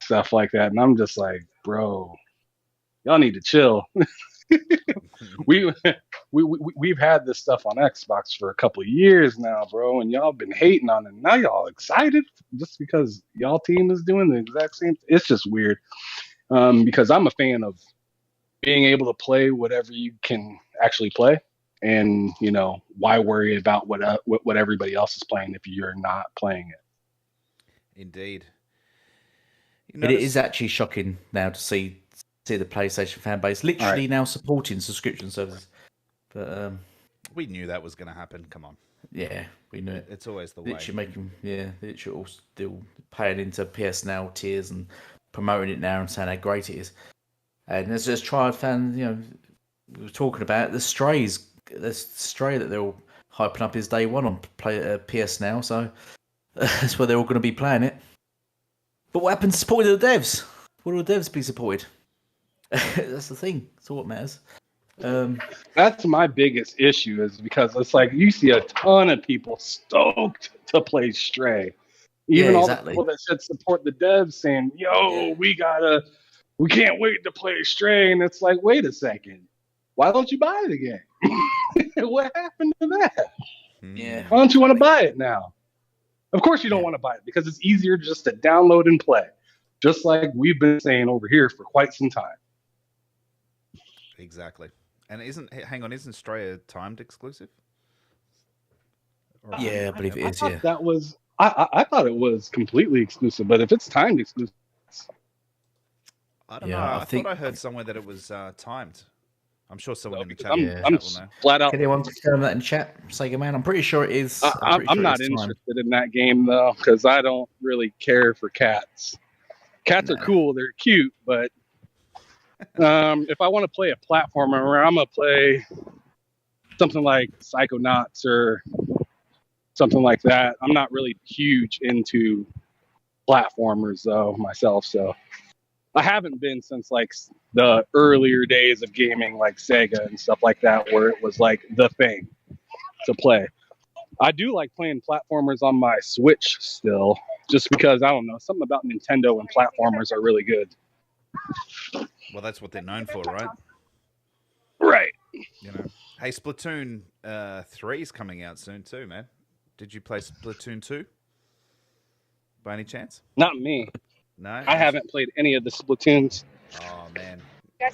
S4: stuff like that. And I'm just like, bro, y'all need to chill. We've had this stuff on Xbox for a couple of years now, bro, and y'all been hating on it. Now y'all excited just because y'all team is doing the exact same. It's just weird, because I'm a fan of being able to play whatever you can actually play, and why worry about what everybody else is playing if you're not playing it.
S5: Indeed.
S2: It is actually shocking now to see the PlayStation fan base literally now supporting subscription services. But
S5: we knew that was going to happen. Come on.
S2: Yeah, we knew it.
S5: It's always the way.
S2: Literally all still paying into PS Now tiers and promoting it now and saying how great it is. And as a triad fan, we were talking about the Stray that they're all hyping up is day one on PS Now, so that's where they're all going to be playing it. But what happens to supporting the devs? Will the devs be supported? That's the thing. That's all what matters.
S4: That's my biggest issue, is because it's like you see a ton of people stoked to play Stray. Even all the people that said support the devs saying, "Yo, we can't wait to play Stray," and it's like, wait a second, why don't you buy the game? What happened to that?
S2: Yeah.
S4: Why don't you want to buy it now? Of course you don't want to buy it, because it's easier just to download and play, just like we've been saying over here for quite some time.
S5: Exactly. And isn't Stray a timed exclusive?
S2: Yeah, I believe it is. Yeah,
S4: that was. I thought it was completely exclusive, but if it's timed exclusive,
S5: I don't know. I thought I heard somewhere that it was timed. I'm sure someone in the chat,
S4: I'm
S5: will know.
S4: Flat out.
S2: Can anyone confirm that in chat? Sega Man, I'm pretty sure it is.
S4: I'm not interested in that game though, because I don't really care for cats. Cats are cool, they're cute, but if I want to play a platformer where I'm gonna play something like Psychonauts or something like that, I'm not really huge into platformers though myself, so I haven't been since like the earlier days of gaming, like Sega and stuff like that, where it was like the thing to play. I do like playing platformers on my Switch still, just because, I don't know, something about Nintendo and platformers are really good.
S5: Well, that's what they're known for, right?
S4: Right.
S5: Hey, Splatoon 3 is coming out soon too, man. Did you play Splatoon 2 by any chance?
S4: Not me.
S5: No,
S4: I haven't played any of the Splatoons.
S5: Oh man,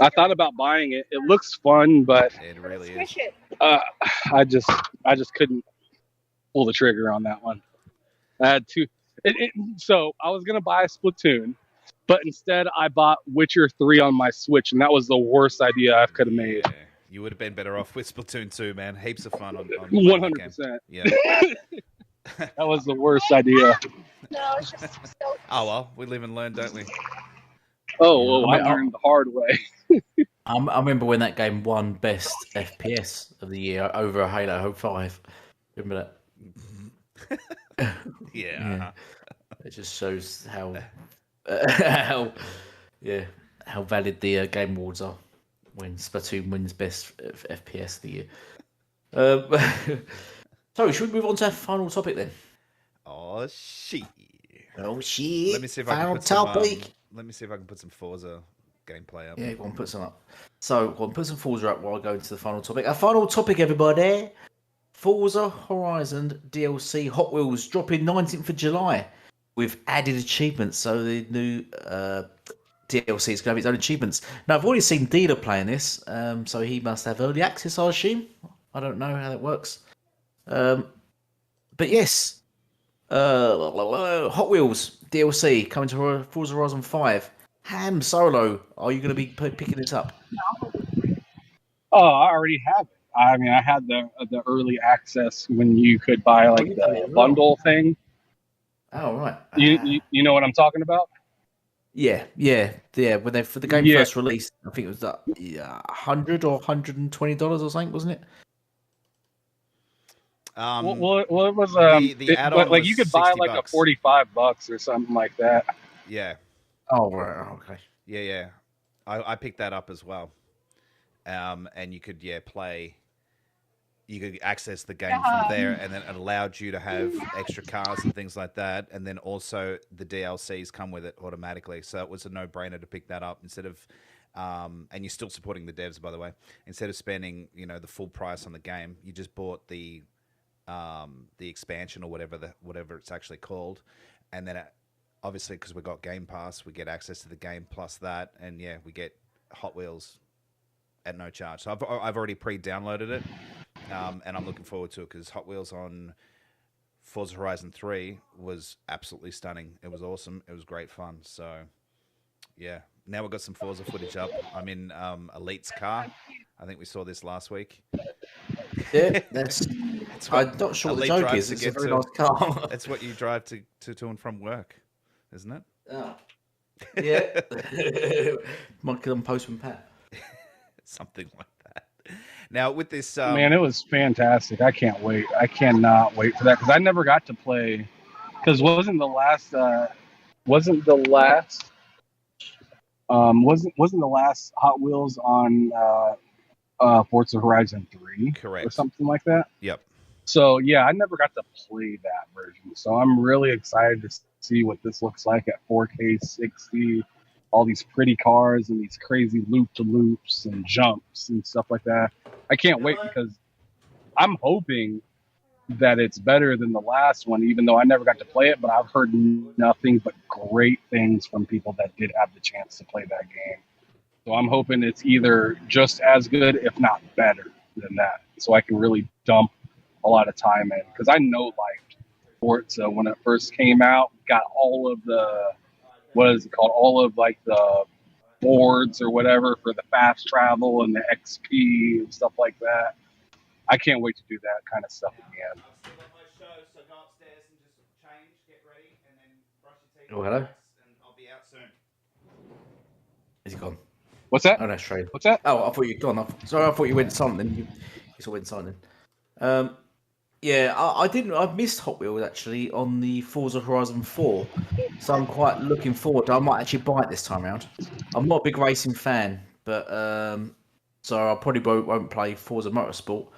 S4: I thought about buying it. It looks fun, but
S5: it really is.
S4: I just couldn't pull the trigger on that one. I had to. So I was gonna buy Splatoon, but instead I bought Witcher 3 on my Switch, and that was the worst idea I could have made.
S5: Yeah. You would have been better off with Splatoon 2, man. Heaps of fun on
S4: 100%.
S5: Yeah.
S4: That was the worst idea.
S3: No, it's just so.
S5: Oh well, we live and learn, don't we?
S4: Oh, well, I learned the hard way.
S2: I remember when that game won Best FPS of the year over Halo 5. Remember
S5: that? Yeah.
S2: It just shows how valid the Game Awards are when Splatoon wins Best FPS of the year. So, should we move on to our final topic then?
S5: Oh shit!
S2: Let
S5: me see if
S2: final
S5: I can put some,
S2: topic.
S5: let me see if I can put some Forza gameplay up.
S2: Yeah, go on, put some up. So, go on, put some Forza up while I go into the final topic. Our final topic, everybody: Forza Horizon DLC Hot Wheels dropping 19th of July with added achievements. So the new DLC is going to have its own achievements. Now, I've already seen Dealer playing this, so he must have early access, I assume. I don't know how that works. But yes, Hot Wheels DLC coming to Forza Horizon 5. Ham Solo, are you going to be picking this up?
S4: Oh, I already have it. I mean, I had the early access when you could buy like the bundle thing.
S2: Oh right.
S4: You know what I'm talking about?
S2: Yeah. When for the game first released, I think it was $100 or $120 or something, wasn't it?
S4: Well, it was
S5: the add-on
S4: like
S5: was
S4: you could buy like
S5: $60.
S4: a $45 or something like that.
S5: Yeah.
S2: Oh right. Okay.
S5: Yeah. I picked that up as well. And you could play. You could access the game from there, and then it allowed you to have extra cars and things like that. And then also the DLCs come with it automatically, so it was a no-brainer to pick that up instead of. And you're still supporting the devs, by the way. Instead of spending, the full price on the game, you just bought the expansion or whatever it's actually called, and then obviously because we got Game Pass, we get access to the game plus that, and we get Hot Wheels at no charge. So I've already pre-downloaded it, and I'm looking forward to it because Hot Wheels on Forza Horizon 3 was absolutely stunning. It was awesome. It was great fun. So now we've got some Forza footage up. I'm in Elite's car. I think we saw this last week.
S2: Yeah, I'm not sure what the joke is. It's a very nice car.
S5: That's what you drive to and from work, isn't it?
S2: Oh. Yeah. Might kill Postman Pat.
S5: Something like that. Now with this,
S4: man, it was fantastic. I can't wait. I cannot wait for that because I never got to play. Because wasn't the last Hot Wheels on Forza Horizon 3
S5: correct,
S4: or something like that?
S5: Yep.
S4: So yeah, I never got to play that version. So I'm really excited to see what this looks like at 4K 60. All these pretty cars and these crazy loop-to-loops and jumps and stuff like that. I can't wait because I'm hoping that it's better than the last one, even though I never got to play it, but I've heard nothing but great things from people that did have the chance to play that game. So I'm hoping it's either just as good, if not better than that, so I can really dump a lot of time in. Because I know like Forza, when it first came out, got all of the, all of like the boards or whatever for the fast travel and the XP and stuff like that. I can't wait to do that kind of stuff again.
S5: I've still got my show, so go upstairs and just change, get ready, and then brush your teeth.
S2: Oh, hello.
S5: And I'll be out soon.
S2: Is he gone?
S4: What's that?
S2: Oh, that's true.
S4: What's that?
S2: Oh, I thought you'd gone. Sorry, I thought you went silent. Then you still went silent. I didn't. I missed Hot Wheels actually on the Forza Horizon 4, so I'm quite looking forward. I might actually buy it this time around. I'm not a big racing fan, but so I probably won't play Forza Motorsport.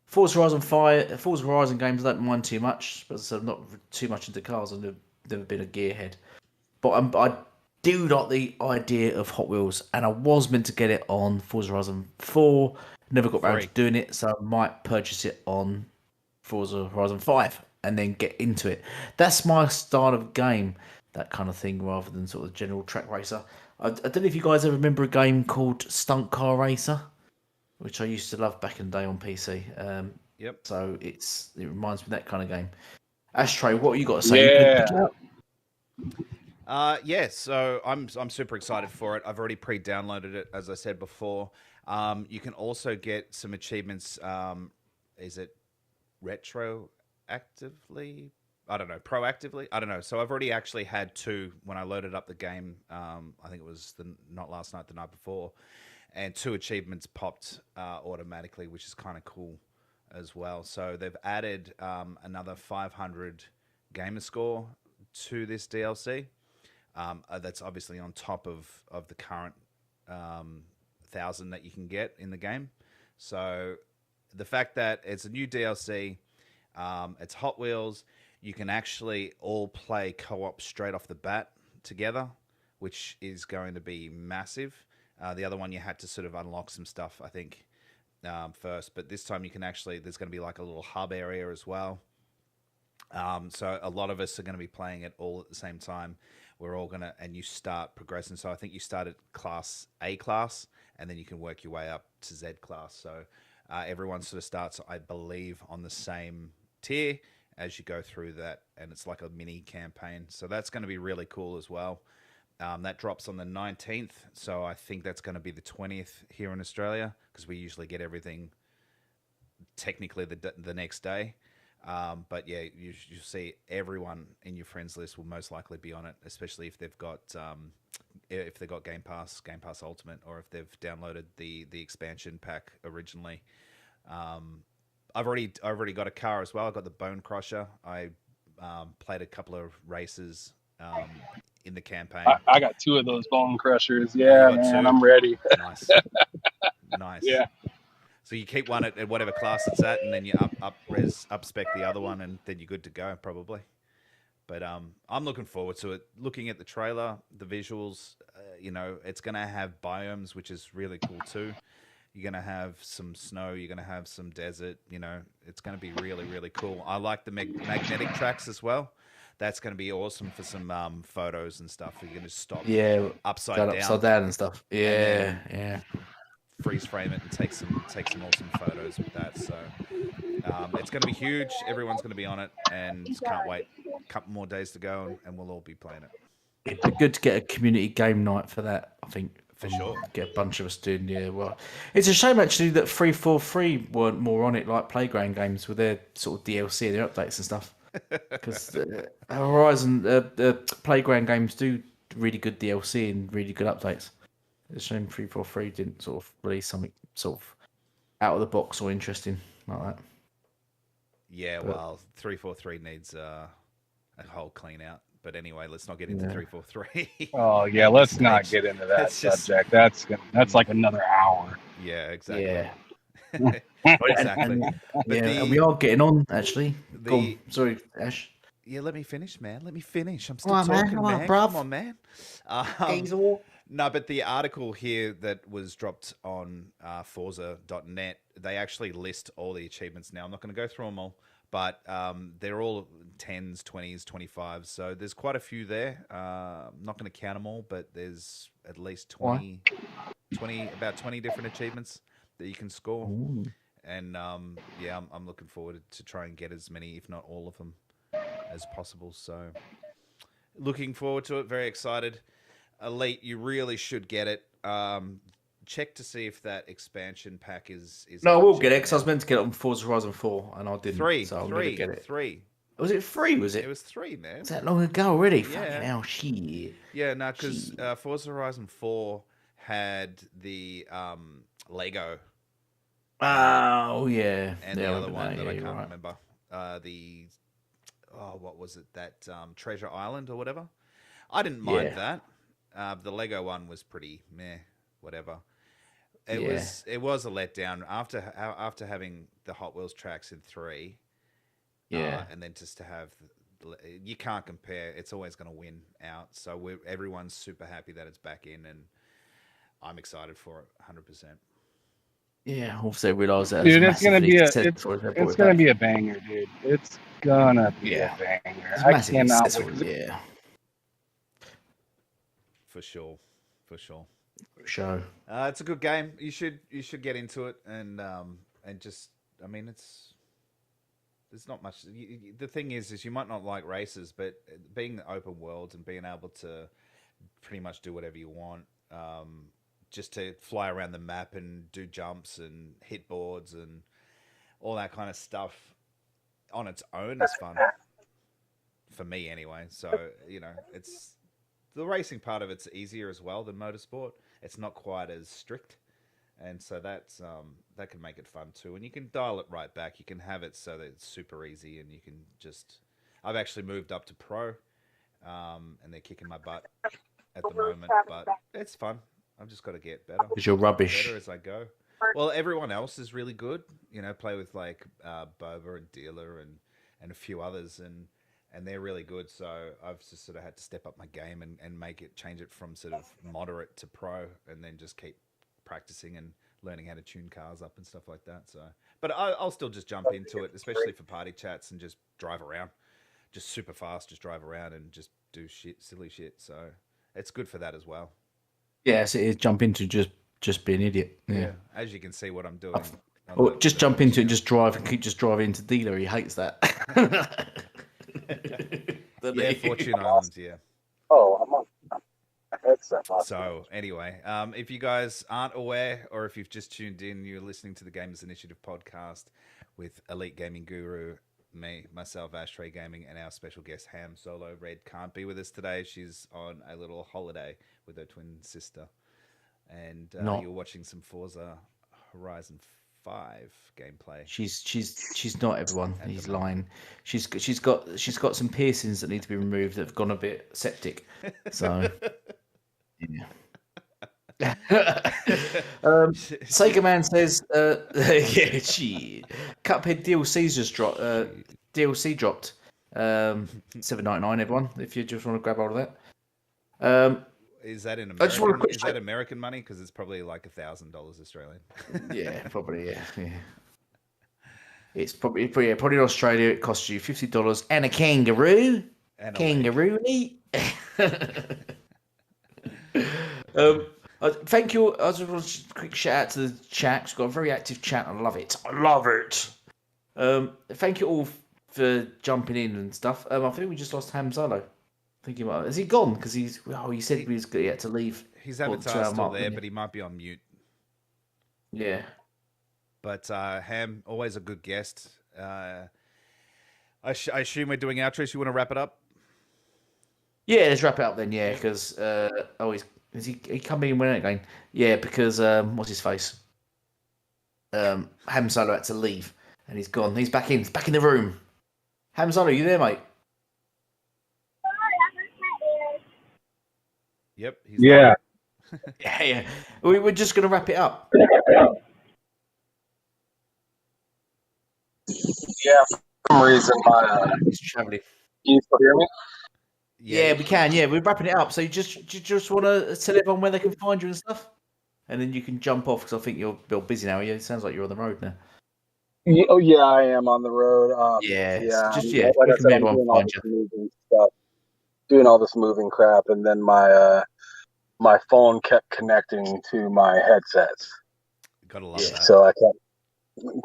S2: Forza Horizon games I don't mind too much, but I'm not too much into cars. I've never been a gearhead, but I do like the idea of Hot Wheels, and I was meant to get it on Forza Horizon 4. Never got around to doing it, so I might purchase it on Forza Horizon 5 and then get into it. That's my style of game, that kind of thing, rather than sort of general track racer. I don't know if you guys ever remember a game called Stunt Car Racer, which I used to love back in the day on PC.
S5: Yep.
S2: So it reminds me of that kind of game. Ashtray, what you got to say?
S5: Yeah. So I'm super excited for it. I've already pre-downloaded it, as I said before. You can also get some achievements. Is it retroactively? I don't know. Proactively? I don't know. So I've already actually had 2 when I loaded up the game. I think it was not last night, the night before. And 2 achievements popped automatically, which is kind of cool as well. So they've added another 500 gamer score to this DLC. That's obviously on top of the current 1,000 that you can get in the game. So the fact that it's a new DLC, it's Hot Wheels, you can actually all play co-op straight off the bat together, which is going to be massive. The other one you had to sort of unlock some stuff, I think, first. But this time you can actually, there's going to be like a little hub area as well. So a lot of us are going to be playing it all at the same time. We're all going to, and you start progressing. So I think you start at A class, and then you can work your way up to Z class. So everyone sort of starts, I believe, on the same tier as you go through that. And it's like a mini campaign. So that's going to be really cool as well. That drops on the 19th, so I think that's going to be the 20th here in Australia, because we usually get everything technically the next day. But yeah, you see everyone in your friends list will most likely be on it, especially if they've got Game Pass Ultimate, or if they've downloaded the expansion pack originally. I've already got a car as well. I got the Bone Crusher. I played a couple of races in the campaign.
S4: I got 2 of those Bone Crushers. Yeah, man, 2? I'm ready.
S5: Nice.
S4: Yeah.
S5: So you keep one at whatever class it's at, and then you up spec the other one, and then you're good to go probably. But I'm looking forward to it. Looking at the trailer, the visuals, it's going to have biomes, which is really cool too. You're going to have some snow. You're going to have some desert. It's going to be really, really cool. I like the magnetic tracks as well. That's going to be awesome for some photos and stuff. You're going to stop upside
S2: down and stuff. Yeah.
S5: Freeze frame it and take some awesome photos with that. So it's going to be huge. Everyone's going to be on it, and can't wait. A couple more days to go, and we'll all be playing it.
S2: It'd be good to get a community game night for that, I think.
S5: For sure.
S2: Get a bunch of us doing, well. It's a shame, actually, that 343 weren't more on it, like Playground Games, with their sort of DLC and their updates and stuff. Because Horizon, Playground Games do really good DLC and really good updates. It's a shame 343 didn't sort of release something sort of out of the box or interesting like that.
S5: Yeah, well, 343 needs a whole clean out. But anyway, let's not get into 343.
S4: Oh yeah, let's not get into that subject. That's like another hour.
S5: Yeah, exactly.
S2: Yeah.
S5: Exactly.
S2: And we are getting on actually. Sorry, Ash.
S5: Yeah, let me finish, man. Let me finish. I'm still talking, man. Come on, man. No, but the article here that was dropped on Forza.net, they actually list all the achievements now. I'm not going to go through them all, but they're all 10s, 20s, 25s. So there's quite a few there. I'm not going to count them all, but there's at least 20 different achievements that you can score.
S2: Ooh.
S5: And I'm looking forward to try and get as many, if not all of them, as possible. So looking forward to it. Very excited. Elite, you really should get it. Check to see if that expansion pack is.
S2: No, I will get it because I was meant to get it on Forza Horizon 4 and I didn't.
S5: 3.
S2: So I'm going to get it.
S5: 3.
S2: Was it 3? Was it?
S5: It was 3, man.
S2: Was that long ago already?
S5: Yeah.
S2: Fucking hell, shit.
S5: Yeah, no, because Forza Horizon 4 had the Lego.
S2: Oh yeah.
S5: And the other one that I can't remember. What was it? That Treasure Island or whatever. I didn't mind that. The Lego one was pretty meh, whatever. It was a letdown after having the Hot Wheels tracks in 3. And then just to have you can't compare. It's always going to win out. So everyone's super happy that it's back in, and I'm excited for it 100%.
S2: Yeah, also realise that.
S4: Dude, it's gonna be a banger, dude. It's gonna be a banger. I cannot wait.
S2: Yeah.
S5: For sure.
S2: Show.
S5: It's a good game. You should get into it and just. I mean, there's not much. The thing is you might not like races, but being the open world and being able to pretty much do whatever you want. Just to fly around the map and do jumps and hit boards and all that kind of stuff on its own is fun. For me anyway. So, it's the racing part of it's easier as well than motorsport. It's not quite as strict. And so that's that can make it fun too. And you can dial it right back. You can have it so that it's super easy and you can just I've actually moved up to pro. And they're kicking my butt at the moment, but it's fun. I've just got to get better.
S2: Because you're rubbish.
S5: Better as I go. Well, everyone else is really good. Play with like Boba and Dealer and a few others, and they're really good. So I've just sort of had to step up my game and change it from sort of moderate to pro, and then just keep practicing and learning how to tune cars up and stuff like that. So, but I'll still just jump into it, especially for party chats and just drive around, just super fast, just drive around and just do silly shit. So it's good for that as well.
S2: Yes, it is. Jump into just be an idiot. Yeah.
S5: As you can see what I'm doing.
S2: Or just jump into it and just drive and keep just driving into Dealer. He hates that.
S5: Fortune Islands, yeah.
S3: Oh, I'm on.
S5: So anyway, if you guys aren't aware, or if you've just tuned in, you're listening to the Gamers Initiative podcast with Elite Gaming Guru, myself, Ashtray Gaming, and our special guest Ham Solo. Red can't be with us today. She's on a little holiday with her twin sister, and you're watching some Forza Horizon 5 gameplay.
S2: She's not, everyone. He's lying. She's got some piercings that need to be removed that have gone a bit septic. So yeah. Sega Man says Cuphead DLC's just dropped. DLC dropped. $7.99, everyone. If you just want to grab hold of that.
S5: Is that in American? Is that American money? Because it's probably like $1,000 Australian.
S2: Yeah, probably. Yeah. It's probably in Australia. It costs you $50 and a kangaroo. Kangaroo meat. Thank you. I just want a quick shout out to the chat. It's got a very active chat. I love it. Thank you all for jumping in and stuff. I think we just lost Ham Solo. Is he gone? Because he said he had to leave.
S5: His avatar's still there, but he might be on mute.
S2: Yeah.
S5: But Ham, always a good guest. I assume we're doing outros. You want to wrap it up?
S2: Yeah, let's wrap it up then. Yeah, because is he coming in when again? Yeah, because what's his face? Ham Solo had to leave, and he's gone. He's back in. He's back in the room. Ham Solo, you there, mate?
S5: Yep. He's
S4: yeah.
S2: Yeah. We're just gonna wrap it up.
S4: Yeah, for some reason
S2: He's traveling.
S4: Can you still hear me?
S2: Yeah, we can. Yeah, we're wrapping it up. So you just want to tell everyone where they can find you and stuff, and then you can jump off because I think you're busy now. Yeah, it sounds like you're on the road now.
S4: Oh yeah, I am on the road.
S2: Where can everyone find you?
S4: Doing all this moving crap, and then my phone kept connecting to my headsets.
S5: Gotta love that.
S4: So I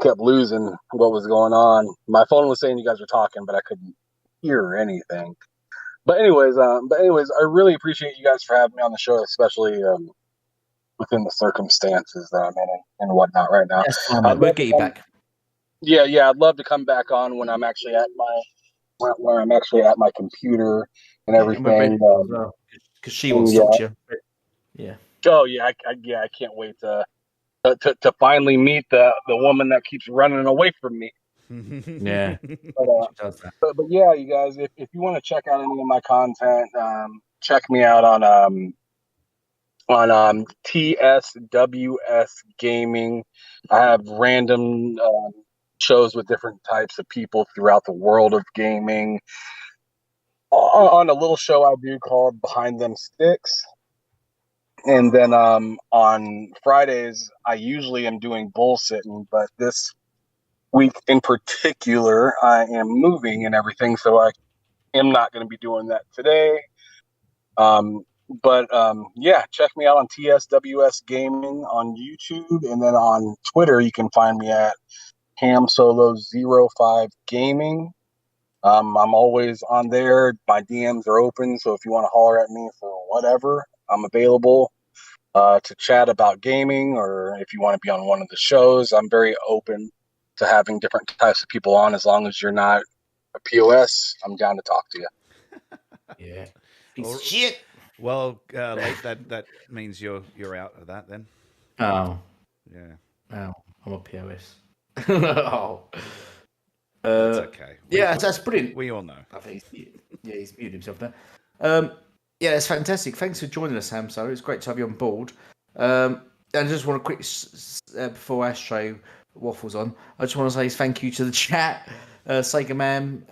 S4: kept losing what was going on. My phone was saying you guys were talking, but I couldn't hear anything. But anyways, I really appreciate you guys for having me on the show, especially within the circumstances that I'm in and whatnot right now.
S2: We'll get you back.
S4: Yeah, I'd love to come back on when I'm actually at my computer and everything.
S2: Because she wants to talk to you. Yeah.
S4: Oh yeah, I can't wait to finally meet the woman that keeps running away from me.
S2: Yeah.
S4: But yeah, you guys, if you want to check out any of my content, check me out on TSWS Gaming. I have random shows with different types of people throughout the world of gaming. On a little show I do called Behind Them Sticks. And then on Fridays, I usually am doing bullsitting, but this week in particular, I am moving and everything, so I am not going to be doing that today. But check me out on TSWS Gaming on YouTube, and then on Twitter, you can find me at HamSolo05 Gaming. I'm always on there. My DMs are open, so if you want to holler at me for whatever, I'm available to chat about gaming, or if you want to be on one of the shows, I'm very open to having different types of people on. As long as you're not a POS, I'm down to talk to you.
S2: Yeah. Shit.
S5: Well, late, that means you're out of that then.
S2: Oh.
S5: Yeah.
S2: Oh, I'm a POS. Oh.
S5: That's okay.
S2: That's brilliant.
S5: We all know.
S2: I think he's muted himself there. Yeah, that's fantastic. Thanks for joining us, Ham. So it's great to have you on board. And I just want to quick before Ashtray waffles on, I just want to say thank you to the chat, Sega Man,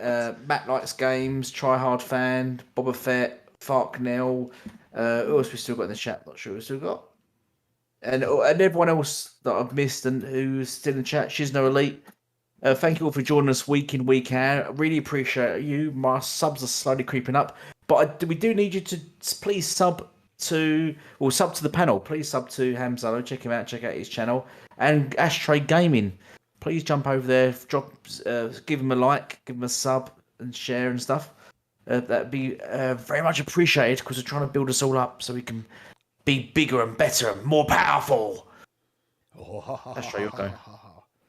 S2: Matt Likes Games, Tryhard Fan, Boba Fett, Farknell. Who else we still got in the chat? Not sure we still got. And everyone else that I've missed and who's still in the chat. She's no elite. Thank you all for joining us week in, week out. I really appreciate you. My subs are slowly creeping up. But we do need you to please sub to the panel. Please sub to Ham Solo. Check him out. Check out his channel. And Ashtray Gaming. Please jump over there. Give him a like. Give him a sub and share and stuff. that'd be very much appreciated because we're trying to build us all up so we can be bigger and better and more powerful. That's right, you're going.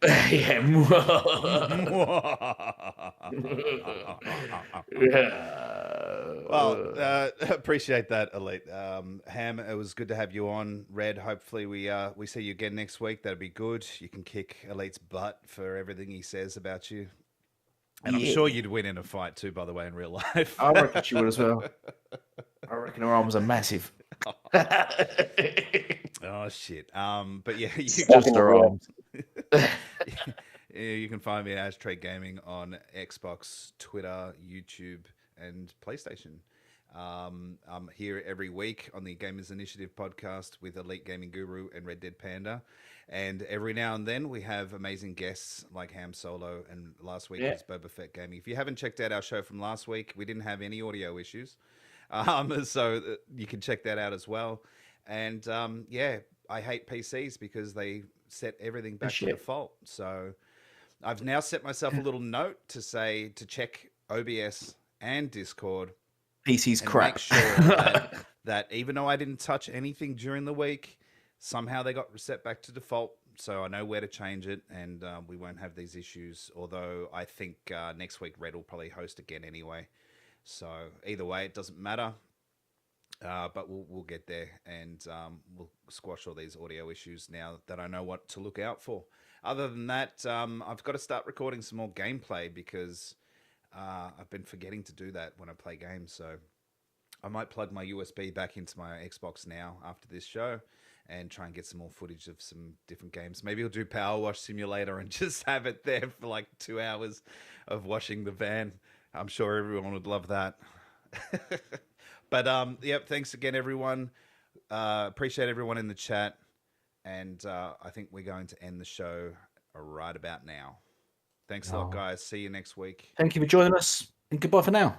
S2: Yeah.
S5: Well, appreciate that, Elite. Ham, it was good to have you on. Red, hopefully we see you again next week. That'd be good. You can kick Elite's butt for everything he says about you. And I'm sure you'd win in a fight too, by the way, in real life.
S2: I reckon you would as well. I reckon her arms are massive.
S5: Oh shit. But yeah, you
S2: just her arms.
S5: You can find me at Ashtray Gaming on Xbox, Twitter, YouTube, and PlayStation. I'm here every week on the Gamers Initiative podcast with Elite Gaming Guru and Red Dead Panda. And every now and then we have amazing guests like Ham Solo, and last week was Boba Fett Gaming. If you haven't checked out our show from last week, we didn't have any audio issues. So you can check that out as well. And I hate PCs because they set everything back to default. So I've now set myself a little note to say to check OBS and Discord.
S2: PC's crap.
S5: Make sure that even though I didn't touch anything during the week, somehow they got set back to default. So I know where to change it, and we won't have these issues. Although I think next week Red will probably host again anyway. So either way, it doesn't matter. But we'll get there, and we'll squash all these audio issues now that I know what to look out for. Other than that, I've got to start recording some more gameplay because I've been forgetting to do that when I play games. So I might plug my USB back into my Xbox now after this show and try and get some more footage of some different games. Maybe I'll do Power Wash Simulator and just have it there for like 2 hours of washing the van. I'm sure everyone would love that. But thanks again, everyone. Appreciate everyone in the chat. And I think we're going to end the show right about now. Thanks a lot, guys. See you next week.
S2: Thank you for joining us, and goodbye for now.